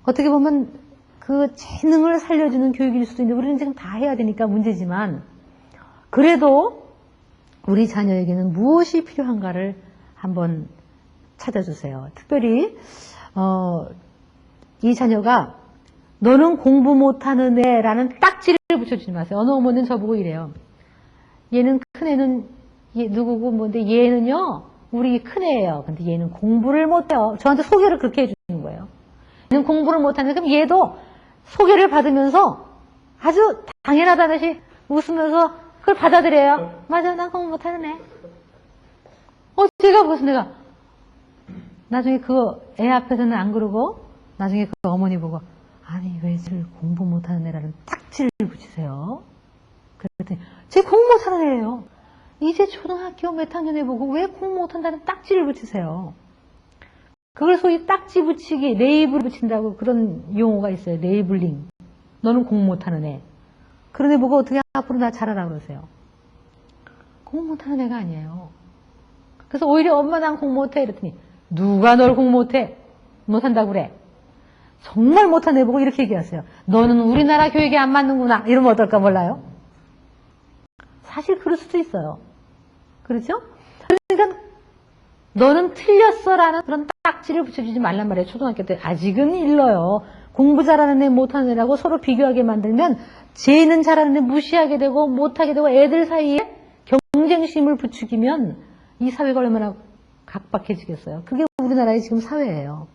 어떻게 보면 그 재능을 살려주는 교육일 수도 있는데 우리는 지금 다 해야 되니까 문제지만, 그래도 우리 자녀에게는 무엇이 필요한가를 한번 찾아주세요. 특별히 이 자녀가 너는 공부 못하는 애라는 딱지를 붙여주지 마세요. 어느 어머니는 저보고 이래요. 얘는 큰애는 누구고 뭔데 얘는요 우리 큰애예요. 근데 얘는 공부를 못해요. 저한테 소개를 그렇게 해주는 거예요. 얘는 공부를 못하는데 그럼 얘도 소개를 받으면서 아주 당연하다듯이 웃으면서 그걸 받아들여요. 맞아, 난 공부 못하는 애. 제가 무슨 내가 나중에 그 애 앞에서는 안 그러고 나중에 그 어머니 보고 아니 왜 쟤를 공부 못하는 애라는 딱지를 붙이세요? 그랬더니 쟤 공부 못하는 애예요. 이제 초등학교 몇 학년에 보고 왜 공부 못한다는 딱지를 붙이세요? 그걸 소위 딱지 붙이기, 레이블 붙인다고 그런 용어가 있어요. 레이블링. 너는 공부 못하는 애. 그런 애 보고 어떻게 앞으로 나 잘하라 그러세요? 공부 못하는 애가 아니에요. 그래서 오히려 엄마 난 공부 못해 이랬더니 누가 널 공부 못해? 못한다고 그래. 정말 못한 애 보고 이렇게 얘기하세요. 너는 우리나라 교육에 안 맞는구나. 이러면 어떨까 몰라요? 사실 그럴 수도 있어요. 그렇죠? 그러니까 너는 틀렸어라는 그런 딱지를 붙여주지 말란 말이에요. 초등학교 때 아직은 일러요. 공부 잘하는 애 못하는 애라고 서로 비교하게 만들면 쟤는 잘하는 애 무시하게 되고 못하게 되고 애들 사이에 경쟁심을 부추기면 이 사회가 얼마나 각박해지겠어요. 그게 우리나라의 지금 사회예요.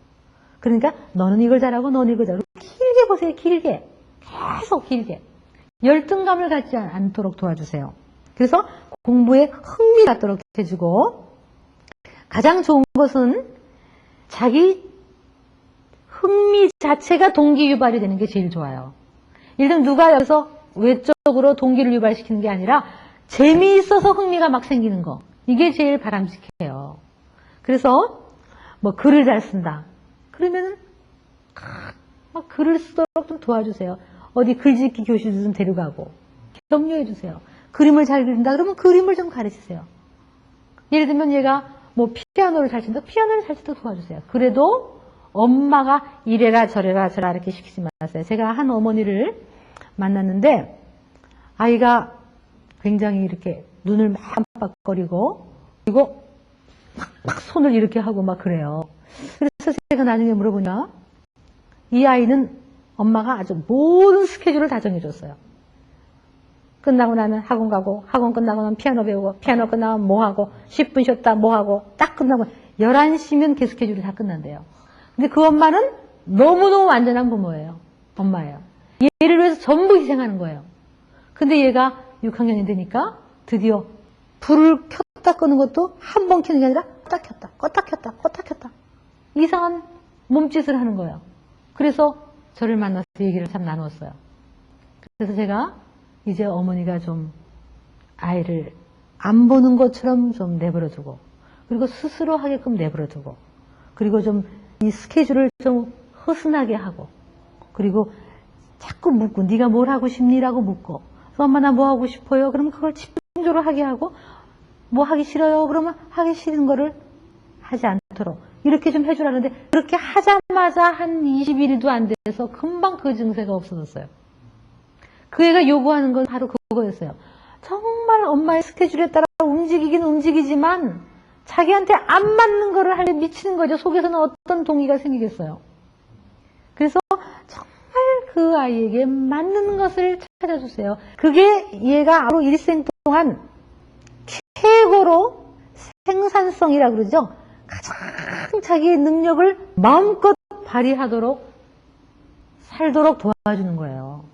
그러니까 너는 이걸 잘하고 너는 이걸 잘하고 길게 보세요. 길게. 계속 길게. 열등감을 갖지 않도록 도와주세요. 그래서 공부에 흥미 갖도록 해주고, 가장 좋은 것은 자기 흥미 자체가 동기 유발이 되는 게 제일 좋아요. 예를 들면 누가 여기서 외적으로 동기를 유발시키는 게 아니라 재미있어서 흥미가 막 생기는 거. 이게 제일 바람직해요. 그래서 뭐 글을 잘 쓴다. 그러면은 막 글을 쓰도록 좀 도와주세요. 어디 글짓기 교실도 좀 데려가고 격려해 주세요. 그림을 잘 그린다 그러면 그림을 좀 가르치세요. 예를 들면 얘가 뭐 피아노를 잘 친다. 피아노를 잘 치도록 도와주세요. 그래도 엄마가 이래라 저래라 이렇게 시키지 마세요. 제가 한 어머니를 만났는데 아이가 굉장히 이렇게 눈을 막 깜빡거리고 그리고 막 손을 이렇게 하고 막 그래요. 그래서 제가 나중에 물어보냐 이 아이는 엄마가 아주 모든 스케줄을 다 정해줬어요. 끝나고 나면 학원 가고 학원 끝나고 나면 피아노 배우고 피아노 끝나면 뭐 하고 10분 쉬었다 뭐 하고 딱 끝나고 11시면 그 스케줄이 다 끝난대요. 근데 그 엄마는 너무너무 완전한 부모예요. 엄마예요. 얘를 위해서 전부 희생하는 거예요. 근데 얘가 6학년이 되니까 드디어 불을 켰다 끄는 것도 한 번 켜는 게 아니라 껐다 켰다 껐다 켰다 껐다 켰다 이상한 몸짓을 하는 거예요. 그래서 저를 만나서 얘기를 참 나눴어요. 그래서 제가 이제 어머니가 좀 아이를 안 보는 것처럼 좀 내버려두고 그리고 스스로 하게끔 내버려두고 그리고 좀 이 스케줄을 좀 허슨하게 하고 그리고 자꾸 묻고 네가 뭘 하고 싶니라고 묻고 엄마 나 뭐 하고 싶어요? 그러면 그걸 집중적으로 하게 하고 뭐 하기 싫어요? 그러면 하기 싫은 거를 하지 않도록 이렇게 좀 해주라는데 그렇게 하자마자 한 20일도 안 돼서 금방 그 증세가 없어졌어요. 그 애가 요구하는 건 바로 그거였어요. 정말 엄마의 스케줄에 따라 움직이긴 움직이지만 자기한테 안 맞는 거를 하려 미치는 거죠. 속에서는 어떤 동의가 생기겠어요. 그래서 정말 그 아이에게 맞는 것을 찾아주세요. 그게 얘가 앞으로 일생 동안 최고로 생산성이라고 그러죠. 가장 자기의 능력을 마음껏 발휘하도록 살도록 도와주는 거예요.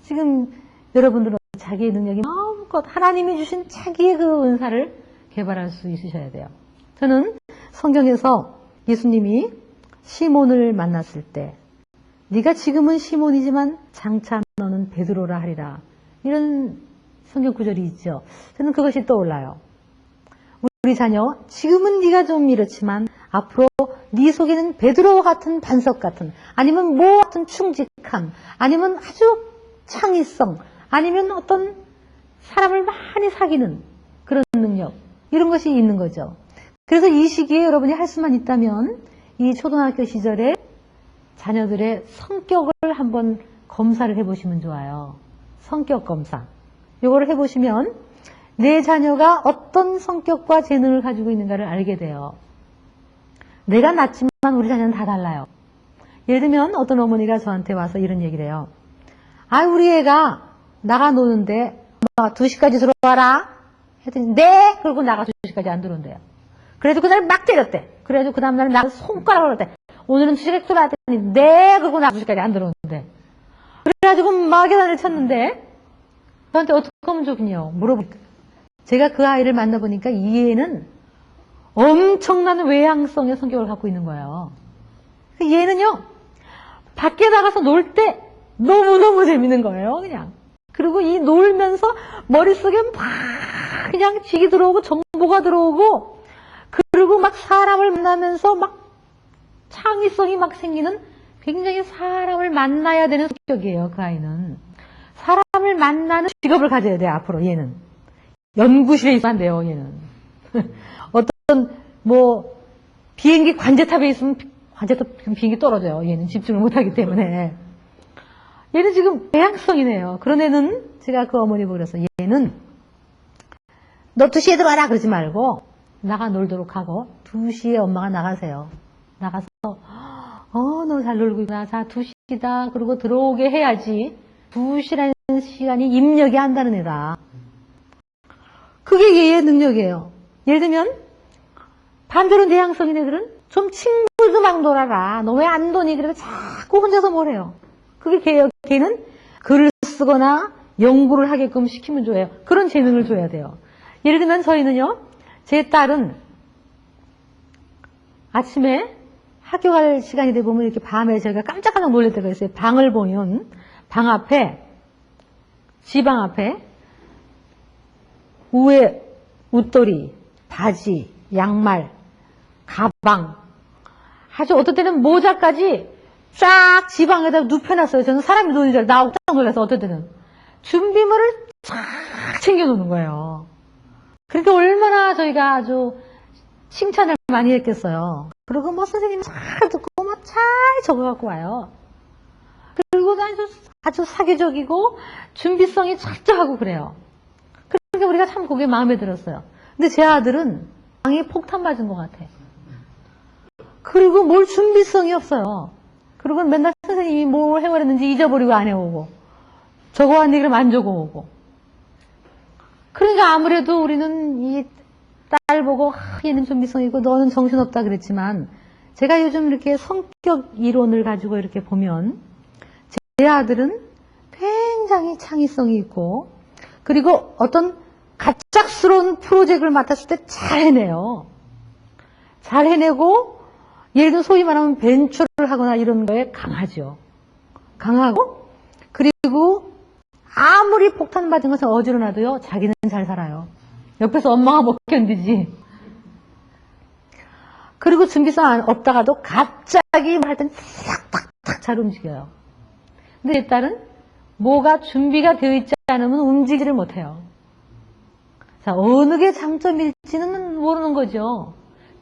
지금 여러분들은 자기의 능력이 마음껏 하나님이 주신 자기의 그 은사를 개발할 수 있으셔야 돼요. 저는 성경에서 예수님이 시몬을 만났을 때 네가 지금은 시몬이지만 장차 너는 베드로라 하리라. 이런 성경 구절이 있죠. 저는 그것이 떠올라요. 우리 자녀, 지금은 네가 좀 이렇지만 앞으로 네 속에는 베드로와 같은 반석 같은, 아니면 뭐 같은 충직함, 아니면 아주 창의성, 아니면 어떤 사람을 많이 사귀는 그런 능력, 이런 것이 있는 거죠. 그래서 이 시기에 여러분이 할 수만 있다면 이 초등학교 시절에 자녀들의 성격을 한번 검사를 해보시면 좋아요. 성격 검사. 이거를 해보시면 내 자녀가 어떤 성격과 재능을 가지고 있는가를 알게 돼요. 내가 낳지만 우리 자녀는 다 달라요. 예를 들면 어떤 어머니가 저한테 와서 이런 얘기를 해요. 아, 우리 애가 나가 노는데 엄마가 2시까지 들어와라. 했더니 네! 그러고 나가 2시까지 안 들어온대요. 그래서 그날 막 때렸대. 그래가지고 그 다음날 나가 손가락으로 그랬대. 오늘은 2시까지 들어왔더니 네! 그러고 나가 2시까지 안 들어오는데. 그래가지고 막 계단을 쳤는데 저한테 어떻게 하면 좋겠냐고 물어보니까 제가 그 아이를 만나보니까 이 애는 엄청난 외향성의 성격을 갖고 있는 거예요. 얘는요, 밖에 나가서 놀 때 너무너무 재밌는 거예요, 그냥. 그리고 이 놀면서 머릿속에 막 그냥 지기 들어오고 정보가 들어오고, 그리고 막 사람을 만나면서 막 창의성이 막 생기는 굉장히 사람을 만나야 되는 성격이에요, 그 아이는. 사람을 만나는 직업을 가져야 돼요, 앞으로 얘는. 연구실에 있으면 안 돼요, 얘는. 어떤 비행기 관제탑에 있으면 관제탑 비행기 떨어져요. 얘는 집중을 못하기 때문에. 얘는 지금 외향성이네요. 그런 애는 제가 그 어머니 보고 그래서 얘는 너 2시에 들어와라 그러지 말고 나가 놀도록 하고 2시에 엄마가 나가세요. 나가서 너 잘 놀고 있구나. 자, 2시다. 그리고 들어오게 해야지. 2시라는 시간이 입력이 한다는 애다. 그게 얘의 능력이에요. 예를 들면 반대로 내향성인 애들은 좀 친구도 막 놀아라. 너 왜 안 노니? 그래서 자꾸 혼자서 뭘 해요. 그게 걔예요. 걔는 글을 쓰거나 연구를 하게끔 시키면 좋아요. 그런 재능을 줘야 돼요. 예를 들면 저희는요. 제 딸은 아침에 학교 갈 시간이 되면 보면 이렇게 밤에 저희가 깜짝깜짝 놀랄 때가 있어요. 방을 보면 방 앞에 지방 앞에 우에 웃돌이, 바지, 양말, 가방, 아주 어떨 때는 모자까지 쫙 지방에다 눕혀놨어요. 저는 사람이 노는 줄 알고 나하고 딱 놀라서 어떨 때는 준비물을 쫙 챙겨놓는 거예요. 그러니까 얼마나 저희가 아주 칭찬을 많이 했겠어요. 그리고 선생님이 잘 듣고 잘 적어갖고 와요. 그리고 아주 사교적이고 준비성이 철저하고 그래요. 그러니까 우리가 참 그게 마음에 들었어요. 근데 제 아들은 방에 폭탄 맞은 것 같아. 그리고 뭘 준비성이 없어요. 그리고 맨날 선생님이 뭘 해버렸는지 잊어버리고 안 해오고 저거 한 얘기를 안 적어오고. 그러니까 아무래도 우리는 이 딸 보고 얘는 준비성 있고 너는 정신없다 그랬지만 제가 요즘 이렇게 성격 이론을 가지고 이렇게 보면 제 아들은 굉장히 창의성이 있고 그리고 어떤 갑작스러운 프로젝트를 맡았을 때 잘 해내요. 잘 해내고 예를 들어 소위 말하면 벤처를 하거나 이런 거에 강하죠. 강하고 그리고 아무리 폭탄 맞은 것을 어지러놔도요. 자기는 잘 살아요. 옆에서 엄마가 못 견디지. 그리고 준비성 없다가도 갑자기 할 땐 탁탁탁 잘 움직여요. 근데 제 딸은 뭐가 준비가 되어 있지 않으면 움직이지를 못해요. 자, 어느 게 장점일지는 모르는 거죠.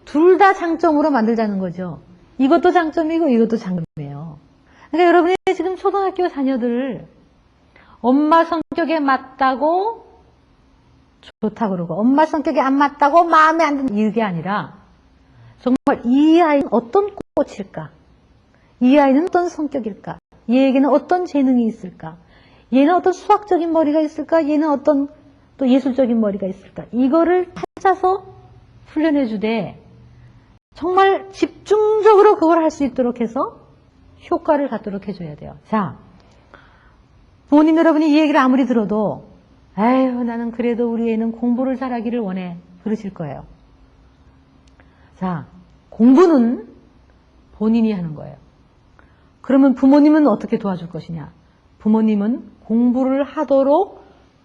둘 다 장점으로 만들자는 거죠. 이것도 장점이고 이것도 장점이에요. 그러니까 여러분이 지금 초등학교 자녀들 엄마 성격에 맞다고 좋다 그러고 엄마 성격에 안 맞다고 마음에 안 드는 이게 아니라 정말 이 아이는 어떤 꽃일까? 이 아이는 어떤 성격일까? 얘에게는 어떤 재능이 있을까? 얘는 어떤 수학적인 머리가 있을까? 얘는 어떤 또 예술적인 머리가 있을까? 이거를 찾아서 훈련해 주되 정말 집중적으로 그걸 할 수 있도록 해서 효과를 갖도록 해줘야 돼요. 자, 부모님 여러분이 이 얘기를 아무리 들어도 에휴 나는 그래도 우리 애는 공부를 잘하기를 원해 그러실 거예요. 자, 공부는 본인이 하는 거예요. 그러면 부모님은 어떻게 도와줄 것이냐? 부모님은 공부를 하도록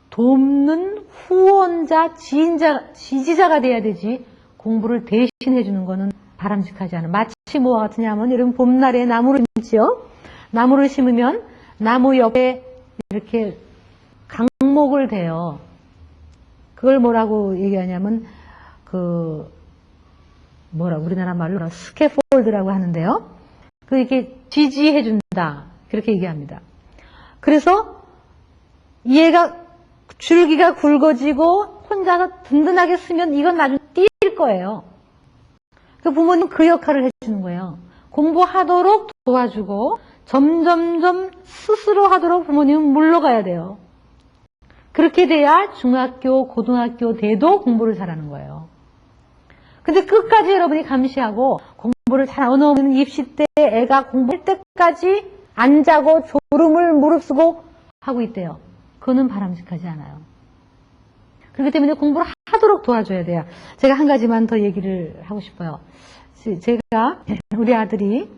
돕는 후원자, 지지자가 돼야 되지 공부를 대신해 주는 거는 바람직하지 않아요. 마치 뭐와 같으냐 하면 여러분 봄날에 나무를 심지요. 나무를 심으면 나무 옆에 이렇게 강목을 대요. 그걸 뭐라고 얘기하냐면 우리나라 말로 스캐폴드라고 하는데요. 이렇게 지지해 준다. 그렇게 얘기합니다. 그래서 얘가 줄기가 굵어지고 혼자서 든든하게 쓰면 이건 나중에 뛸 거예요. 그 부모님 그 역할을 해주는 거예요. 공부하도록 도와주고 점점점 스스로 하도록 부모님은 물러가야 돼요. 그렇게 돼야 중학교, 고등학교 돼도 공부를 잘하는 거예요. 근데 끝까지 여러분이 감시하고 공부를 잘 어느 입시 때 애가 공부할 때까지 안 자고 졸음을 무릅쓰고 하고 있대요. 그거는 바람직하지 않아요. 그렇기 때문에 공부를 하도록 도와줘야 돼요. 제가 한 가지만 더 얘기를 하고 싶어요. 제가 우리 아들이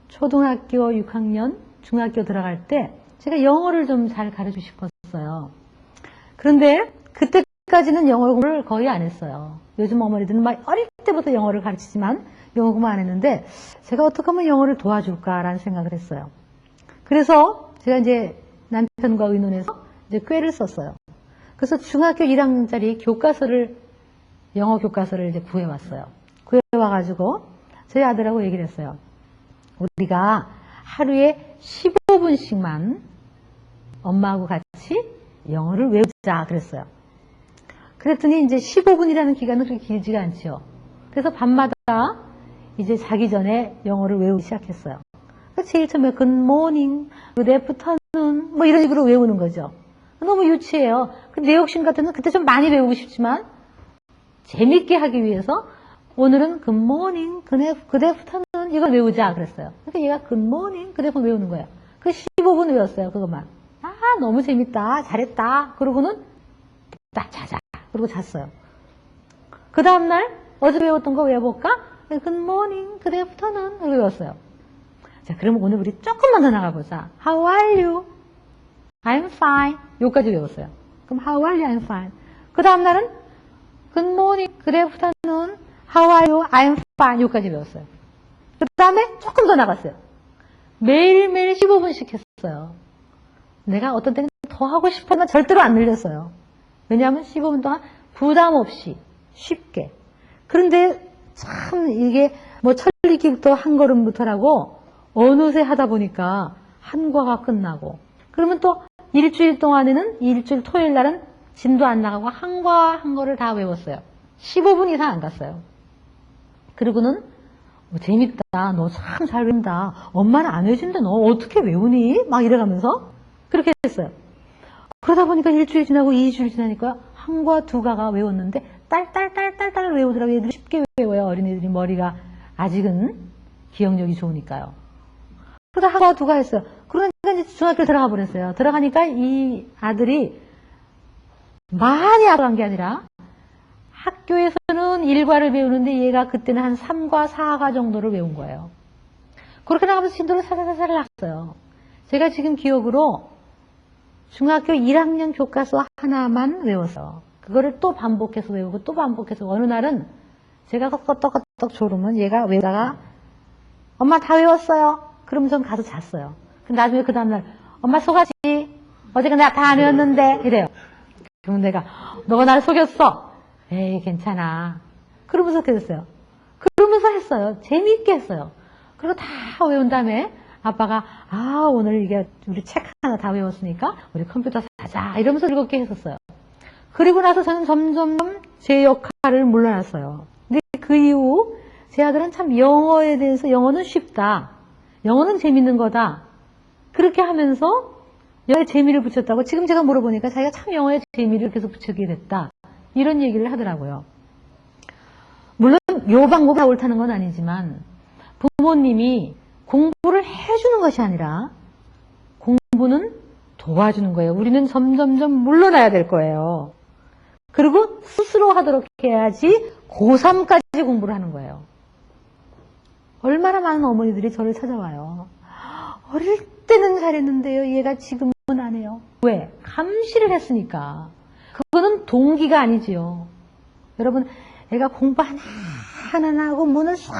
초등학교 6학년, 중학교 들어갈 때 제가 영어를 좀 잘 가르치고 싶었어요. 그런데 그때까지는 영어 공부를 거의 안 했어요. 요즘 어머니들은 막 어릴 때부터 영어를 가르치지만 영어 공부 안 했는데 제가 어떻게 하면 영어를 도와줄까라는 생각을 했어요. 그래서 제가 이제 남편과 의논해서 이제 꾀를 썼어요. 그래서 중학교 1학년짜리 영어 교과서를 이제 구해왔어요. 구해와가지고 저희 아들하고 얘기를 했어요. 우리가 하루에 15분씩만 엄마하고 같이 영어를 외우자 그랬어요. 그랬더니 이제 15분이라는 기간은 그렇게 길지가 않죠. 그래서 밤마다 이제 자기 전에 영어를 외우기 시작했어요. 제일 처음에 good morning, good afternoon 뭐 이런 식으로 외우는 거죠. 너무 유치해요. 내 욕심 같은 그때 좀 많이 배우고 싶지만 재밌게 하기 위해서 오늘은 good morning, good afternoon 이걸 외우자 그랬어요. 그러니까 얘가 good morning, good afternoon 외우는 거예요. 그 15분 외웠어요. 그것만. 아 너무 재밌다. 잘했다. 그러고는 딱 자자. 그러고 잤어요. 그 다음날 어제 외웠던 거 외워볼까? good morning, good afternoon 이걸 외웠어요. 자, 그러면 오늘 우리 조금만 더 나가보자. How are you? I'm fine. 여기까지 외웠어요. 그럼 How are you? I'm fine. 그 다음날은 Good morning, good afternoon. How are you? I'm fine. 여기까지 외웠어요. 그 다음에 조금 더 나갔어요. 매일매일 15분씩 했어요. 내가 어떤 때는 더 하고 싶었지만 절대로 안 늘렸어요. 왜냐하면 15분 동안 부담 없이 쉽게. 그런데 참 이게 뭐 천리기부터 한 걸음부터라고 어느새 하다 보니까 한 과가 끝나고 그러면 또 일주일 동안에는 일주일 토요일 날은 짐도 안 나가고 한 과 한 거를 다 외웠어요. 15분 이상 안 갔어요. 그리고는 재밌다. 너 참 잘 외운다. 엄마는 안 외워준다. 너 어떻게 외우니? 막 이래가면서 그렇게 했어요. 그러다 보니까 일주일 지나고 2주일 지나니까 한 과 두 과가 외웠는데 딸딸딸딸딸 외우더라고요. 얘들이 쉽게 외워요. 어린이들이 머리가 아직은 기억력이 좋으니까요. 그러다 한 과 두 과 했어요. 그러니까 이제 중학교를 들어가 버렸어요. 들어가니까 이 아들이 많이 알아간 게 아니라 학교에서는 1과를 배우는데 얘가 그때는 한 3과, 4과 정도를 외운 거예요. 그렇게 나가면서 진도를 사사사살 났어요. 제가 지금 기억으로 중학교 1학년 교과서 하나만 외웠어요. 그거를 또 반복해서 외우고 또 반복해서 어느 날은 제가 껐떡껐떡 졸으면 얘가 외우다가 엄마 다 외웠어요. 그러면 전 가서 잤어요. 나중에 그 다음날 엄마 속았지? 어제가 내가 다 안 외웠는데 이래요. 그러면 내가 너가 나를 속였어. 에이 괜찮아. 그러면서 그랬어요. 그러면서 했어요. 재미있게 했어요. 그리고 다 외운 다음에 아빠가 오늘 이게 우리 책 하나 다 외웠으니까 우리 컴퓨터 사자 이러면서 즐겁게 했었어요. 그리고 나서 저는 점점 제 역할을 물러났어요. 근데 그 이후 제 아들은 참 영어에 대해서 영어는 쉽다. 영어는 재밌는 거다. 그렇게 하면서 영어에 재미를 붙였다고 지금 제가 물어보니까 자기가 참 영어에 재미를 계속 붙이게 됐다. 이런 얘기를 하더라고요. 물론 요 방법이 옳다는 건 아니지만 부모님이 공부를 해주는 것이 아니라 공부는 도와주는 거예요. 우리는 점점점 물러나야 될 거예요. 그리고 스스로 하도록 해야지 고3까지 공부를 하는 거예요. 얼마나 많은 어머니들이 저를 찾아와요. 어릴 때는 잘했는데요. 얘가 지금은 안 해요. 왜? 감시를 했으니까. 그거는 동기가 아니지요. 여러분, 애가 공부 하나 하고 문을 싹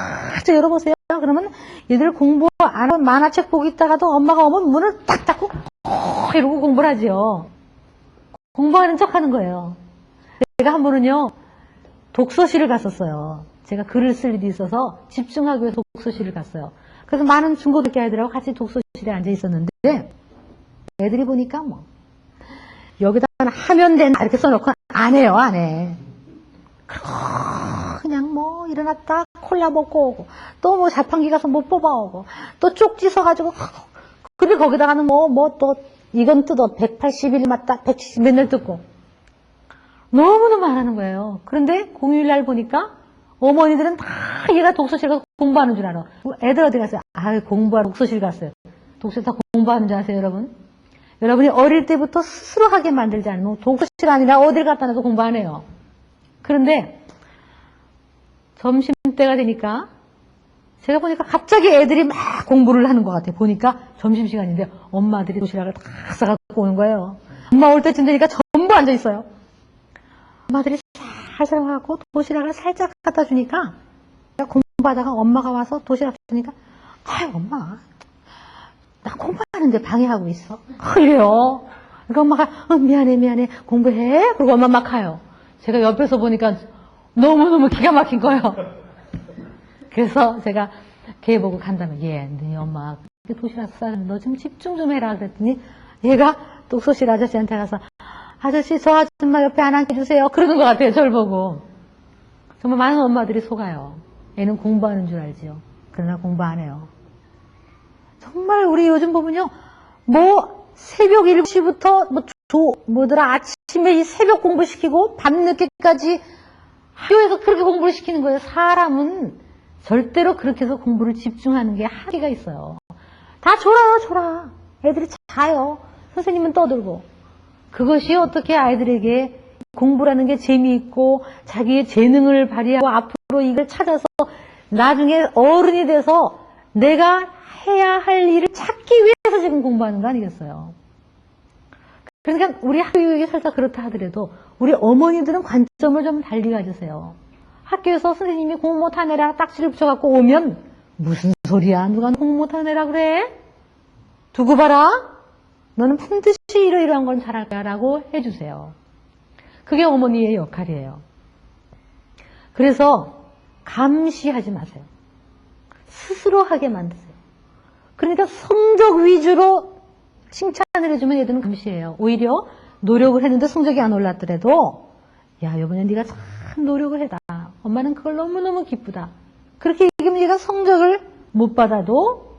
열어보세요. 그러면 얘들 공부 안 하고 만화책 보고 있다가도 엄마가 오면 문을 딱 닫고 이러고 공부를 하지요. 공부하는 척 하는 거예요. 제가 한 번은요, 독서실을 갔었어요. 제가 글을 쓸 일이 있어서 집중하기 위해서 독서실을 갔어요. 그래서 많은 중고등학교 아이들하고 같이 독서실에 앉아 있었는데, 애들이 보니까 뭐, 여기다 하면 된다 이렇게 써놓고 안 해요, 안 해. 그냥 뭐 일어났다 콜라 먹고 오고, 또 뭐 자판기 가서 뭐 뽑아오고, 또 쪽지 써가지고, 근데 거기다가는 또 이건 뜯어 181 맞다 170 맨날 뜯고 너무너무 안 하는 거예요. 그런데 공휴일날 보니까 어머니들은 다 얘가 독서실 가서 공부하는 줄 알아. 애들 어디 갔어요? 아, 공부하러 독서실 갔어요. 독서실 다 공부하는 줄 아세요, 여러분? 여러분이 어릴 때부터 스스로 하게 만들지 않으면 독서실 아니라 어딜 갖다 놔서 공부 안 해요. 그런데 점심때가 되니까 제가 보니까 갑자기 애들이 막 공부를 하는 것 같아요. 보니까 점심시간인데 엄마들이 도시락을 다 싸갖고 오는 거예요. 엄마 올 때쯤 되니까 전부 앉아있어요. 엄마들이 살살 와갖고 도시락을 살짝 갖다 주니까 공부하다가 엄마가 와서 도시락 주니까 아유 엄마 나 공부하는데 방해하고 있어. 이래요. 그러니까 엄마가 미안해 공부해. 그리고 엄마 막 가요. 제가 옆에서 보니까 너무너무 기가 막힌 거예요. 그래서 제가 걔 보고 간다면 네 엄마 도시락 싸는 너 좀 집중 좀 해라 그랬더니 얘가 독서실 아저씨한테 가서 아저씨 저 아줌마 옆에 안 앉혀주세요. 그러는 것 같아요. 저를 보고. 정말 많은 엄마들이 속아요. 애는 공부하는 줄 알지요. 그러나 공부 안 해요. 정말 우리 요즘 보면요. 뭐 새벽 7시부터 아침에 이 새벽 공부시키고 밤늦게까지 학교에서 그렇게 공부를 시키는 거예요. 사람은 절대로 그렇게 해서 공부를 집중하는 게 한계가 있어요. 다 졸아요. 애들이 자요. 선생님은 떠들고. 그것이 어떻게 아이들에게 공부라는 게 재미있고 자기의 재능을 발휘하고 앞으로 이걸 찾아서 나중에 어른이 돼서 내가 해야 할 일을 찾기 위해서 지금 공부하는 거 아니겠어요? 그러니까 우리 학교 교육이 살짝 그렇다 하더라도 우리 어머니들은 관점을 좀 달리 가지세요. 학교에서 선생님이 공부 못하네라 딱지를 붙여갖고 오면 무슨 소리야? 누가 공부 못하네라 그래? 두고 봐라. 너는 반드시 이러이러한 건 잘할 거야 라고 해주세요. 그게 어머니의 역할이에요. 그래서 감시하지 마세요. 스스로 하게 만드세요. 그러니까 성적 위주로 칭찬을 해주면 얘들은 감시해요. 오히려 노력을 했는데 성적이 안 올랐더라도 야 여보냐 네가 참 노력을 했다. 엄마는 그걸 너무너무 기쁘다. 그렇게 얘기하면 얘가 성적을 못 받아도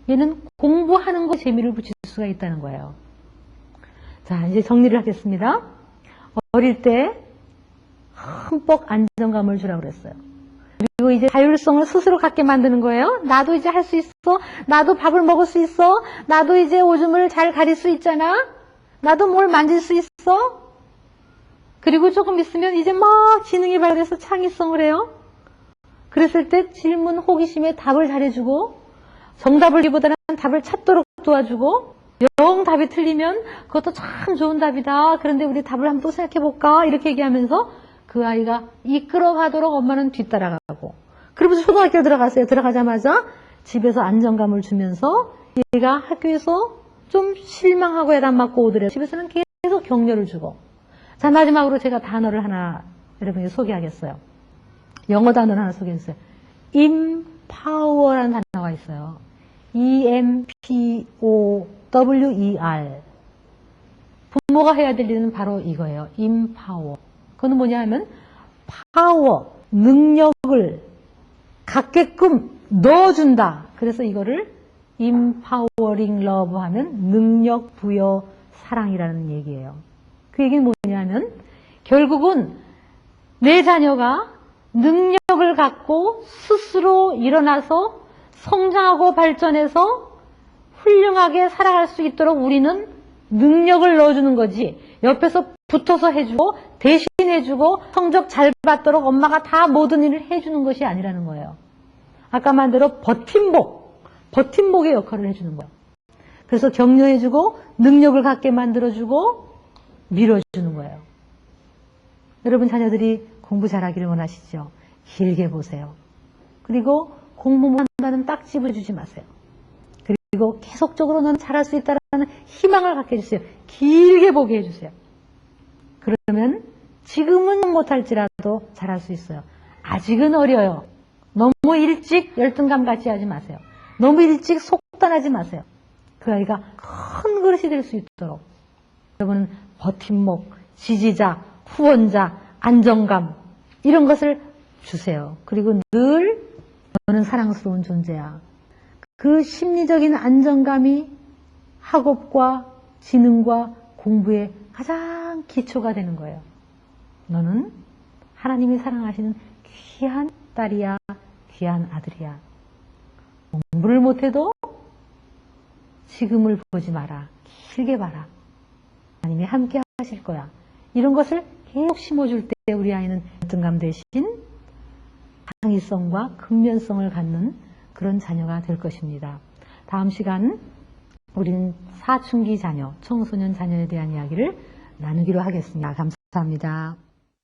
얘는 공부하는 거 재미를 붙일 수가 있다는 거예요. 자 이제 정리를 하겠습니다. 어릴 때 흠뻑 안정감을 주라고 그랬어요. 그리고 이제 자율성을 스스로 갖게 만드는 거예요. 나도 이제 할 수 있어. 나도 밥을 먹을 수 있어. 나도 이제 오줌을 잘 가릴 수 있잖아. 나도 뭘 만질 수 있어. 그리고 조금 있으면 이제 막 지능이 발달해서 창의성을 해요. 그랬을 때 질문 호기심에 답을 잘해주고 정답을 기보다는 답을 찾도록 도와주고 영 답이 틀리면 그것도 참 좋은 답이다. 그런데 우리 답을 한번 또 생각해볼까? 이렇게 얘기하면서 그 아이가 이끌어가도록 엄마는 뒤따라가고 그러면서 초등학교 들어갔어요. 들어가자마자 집에서 안정감을 주면서 얘가 학교에서 좀 실망하고 애단 맞고 오더라도 집에서는 계속 격려를 주고 자 마지막으로 제가 단어를 하나 여러분에게 소개하겠어요. 영어 단어를 하나 소개했어요. empower라는 단어가 있어요. E-M-P-O-W-E-R 부모가 해야 될 일은 바로 이거예요. empower. 그건 뭐냐 하면 파워, 능력을 갖게끔 넣어준다. 그래서 이거를 empower empowering love 하면 능력 부여 사랑이라는 얘기예요. 그 얘기는 뭐냐면 결국은 내 자녀가 능력을 갖고 스스로 일어나서 성장하고 발전해서 훌륭하게 살아갈 수 있도록 우리는 능력을 넣어주는 거지, 옆에서 붙어서 해주고 대신해주고 성적 잘 받도록 엄마가 다 모든 일을 해주는 것이 아니라는 거예요. 아까 말대로 버팀목의 역할을 해주는 거예요. 그래서 격려해주고 능력을 갖게 만들어주고 밀어주는 거예요. 여러분 자녀들이 공부 잘하기를 원하시죠? 길게 보세요. 그리고 공부 못한다는 딱 집어주지 마세요. 그리고 계속적으로 넌 잘할 수 있다는 희망을 갖게 해주세요. 길게 보게 해주세요. 그러면 지금은 못할지라도 잘할 수 있어요. 아직은 어려요. 너무 일찍 열등감 갖지 하지 마세요. 너무 일찍 속단하지 마세요. 그 아이가 큰 그릇이 될 수 있도록 여러분은 버팀목, 지지자, 후원자, 안정감 이런 것을 주세요. 그리고 늘 너는 사랑스러운 존재야. 그 심리적인 안정감이 학업과 지능과 공부의 가장 기초가 되는 거예요. 너는 하나님이 사랑하시는 귀한 딸이야, 귀한 아들이야. 공부를 못해도 지금을 보지 마라. 길게 봐라. 하나님이 함께 하실 거야. 이런 것을 계속 심어줄 때 우리 아이는 열등감 대신 창의성과 근면성을 갖는 그런 자녀가 될 것입니다. 다음 시간 우리는 사춘기 자녀, 청소년 자녀에 대한 이야기를 나누기로 하겠습니다. 감사합니다.